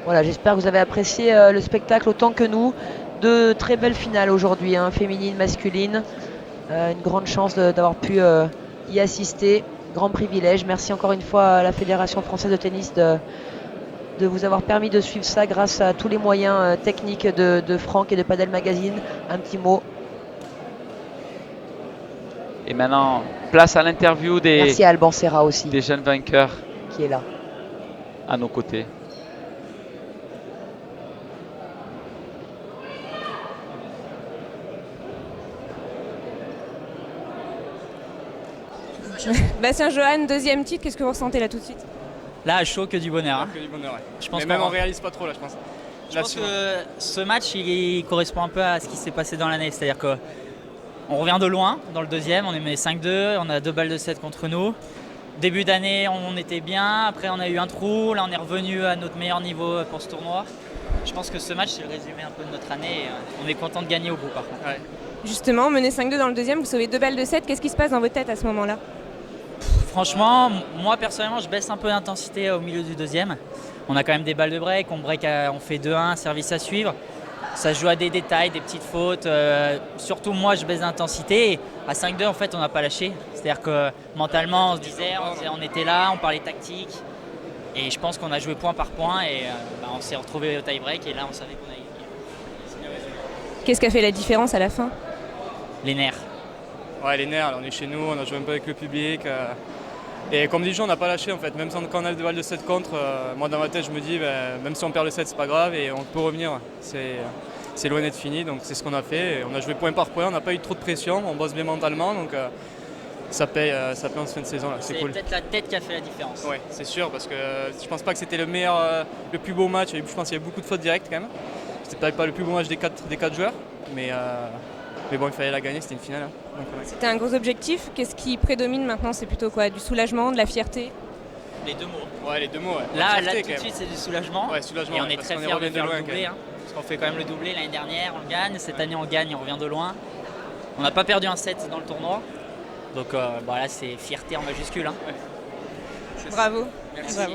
Speaker 2: Voilà, j'espère que vous avez apprécié le spectacle autant que nous. 2 très belles finales aujourd'hui, hein, féminine, masculine. Une grande chance d'avoir pu y assister. Grand privilège. Merci encore une fois à la Fédération française de tennis de vous avoir permis de suivre ça grâce à tous les moyens techniques de Franck et de Padel Magazine. Un petit mot.
Speaker 1: Et maintenant, place à l'interview
Speaker 2: Merci à Alban Serra aussi,
Speaker 1: des jeunes vainqueurs
Speaker 2: qui est là
Speaker 1: à nos côtés.
Speaker 3: Bastien Johan, 2e titre, qu'est-ce que vous ressentez là tout de suite?
Speaker 4: Là, chaud, que du bonheur. Hein.
Speaker 5: Que du bonheur, ouais.
Speaker 4: Je pense
Speaker 5: mais même on réalise pas trop là, je pense.
Speaker 4: Je pense que ce match, il correspond un peu à ce qui s'est passé dans l'année. C'est-à-dire que On revient de loin dans le deuxième, on est mené 5-2, on a 2 balles de 7 contre nous. Début d'année, on était bien, après on a eu un trou, là on est revenu à notre meilleur niveau pour ce tournoi. Je pense que ce match, c'est le résumé un peu de notre année et on est content de gagner au bout par contre.
Speaker 5: Ouais.
Speaker 3: Justement, mené 5-2 dans le deuxième, vous sauvez 2 balles de 7. Qu'est-ce qui se passe dans votre tête à ce moment-là?
Speaker 4: Franchement, moi personnellement, je baisse un peu d'intensité au milieu du deuxième. On a quand même des balles de break, on fait 2-1, service à suivre. Ça se joue à des détails, des petites fautes. Surtout moi, je baisse d'intensité. Et à 5-2, en fait, on n'a pas lâché. C'est-à-dire que mentalement, on était là, on parlait tactique. Et je pense qu'on a joué point par point et on s'est retrouvé au tie-break et là, on savait qu'on allait gagner.
Speaker 3: Qu'est-ce qui a fait la différence à la fin?
Speaker 4: Les nerfs.
Speaker 5: Ouais, les nerfs, on est chez nous, on a joué un peu avec le public. Et comme dit Jean, on n'a pas lâché en fait. Même quand on a 2 balles de 7 contre, moi dans ma tête, je me dis, même si on perd le 7, c'est pas grave et on peut revenir. C'est loin d'être fini, donc c'est ce qu'on a fait. Et on a joué point par point, on n'a pas eu trop de pression, on bosse bien mentalement, donc ça paye en fin de saison. C'est cool.
Speaker 4: C'est peut-être la tête qui a fait la différence.
Speaker 5: Ouais, c'est sûr, parce que je pense pas que c'était le plus beau match. Je pense qu'il y avait beaucoup de fautes directes quand même. C'était peut-être pas le plus beau match des 4 joueurs, mais bon, il fallait la gagner, c'était une finale. Donc, ouais.
Speaker 3: C'était un gros objectif. Qu'est-ce qui prédomine maintenant? C'est plutôt quoi? Du soulagement, de la fierté?
Speaker 4: Les deux mots.
Speaker 5: Ouais, les deux mots. Ouais.
Speaker 4: Là,
Speaker 5: Fierté,
Speaker 4: tout de
Speaker 5: quand
Speaker 4: suite, c'est du soulagement.
Speaker 5: Ouais, soulagement.
Speaker 4: Et on est
Speaker 5: parce
Speaker 4: très
Speaker 5: qu'on
Speaker 4: fiers de
Speaker 5: revenu
Speaker 4: faire
Speaker 5: loin,
Speaker 4: le
Speaker 5: quand
Speaker 4: doublé.
Speaker 5: même.
Speaker 4: Parce qu'on fait quand même le doublé l'année dernière, on le gagne. Cette année, on gagne, on revient de loin. On n'a pas perdu un set dans le tournoi. Donc là, c'est fierté en majuscule.
Speaker 3: Bravo.
Speaker 4: Merci.
Speaker 3: Bravo.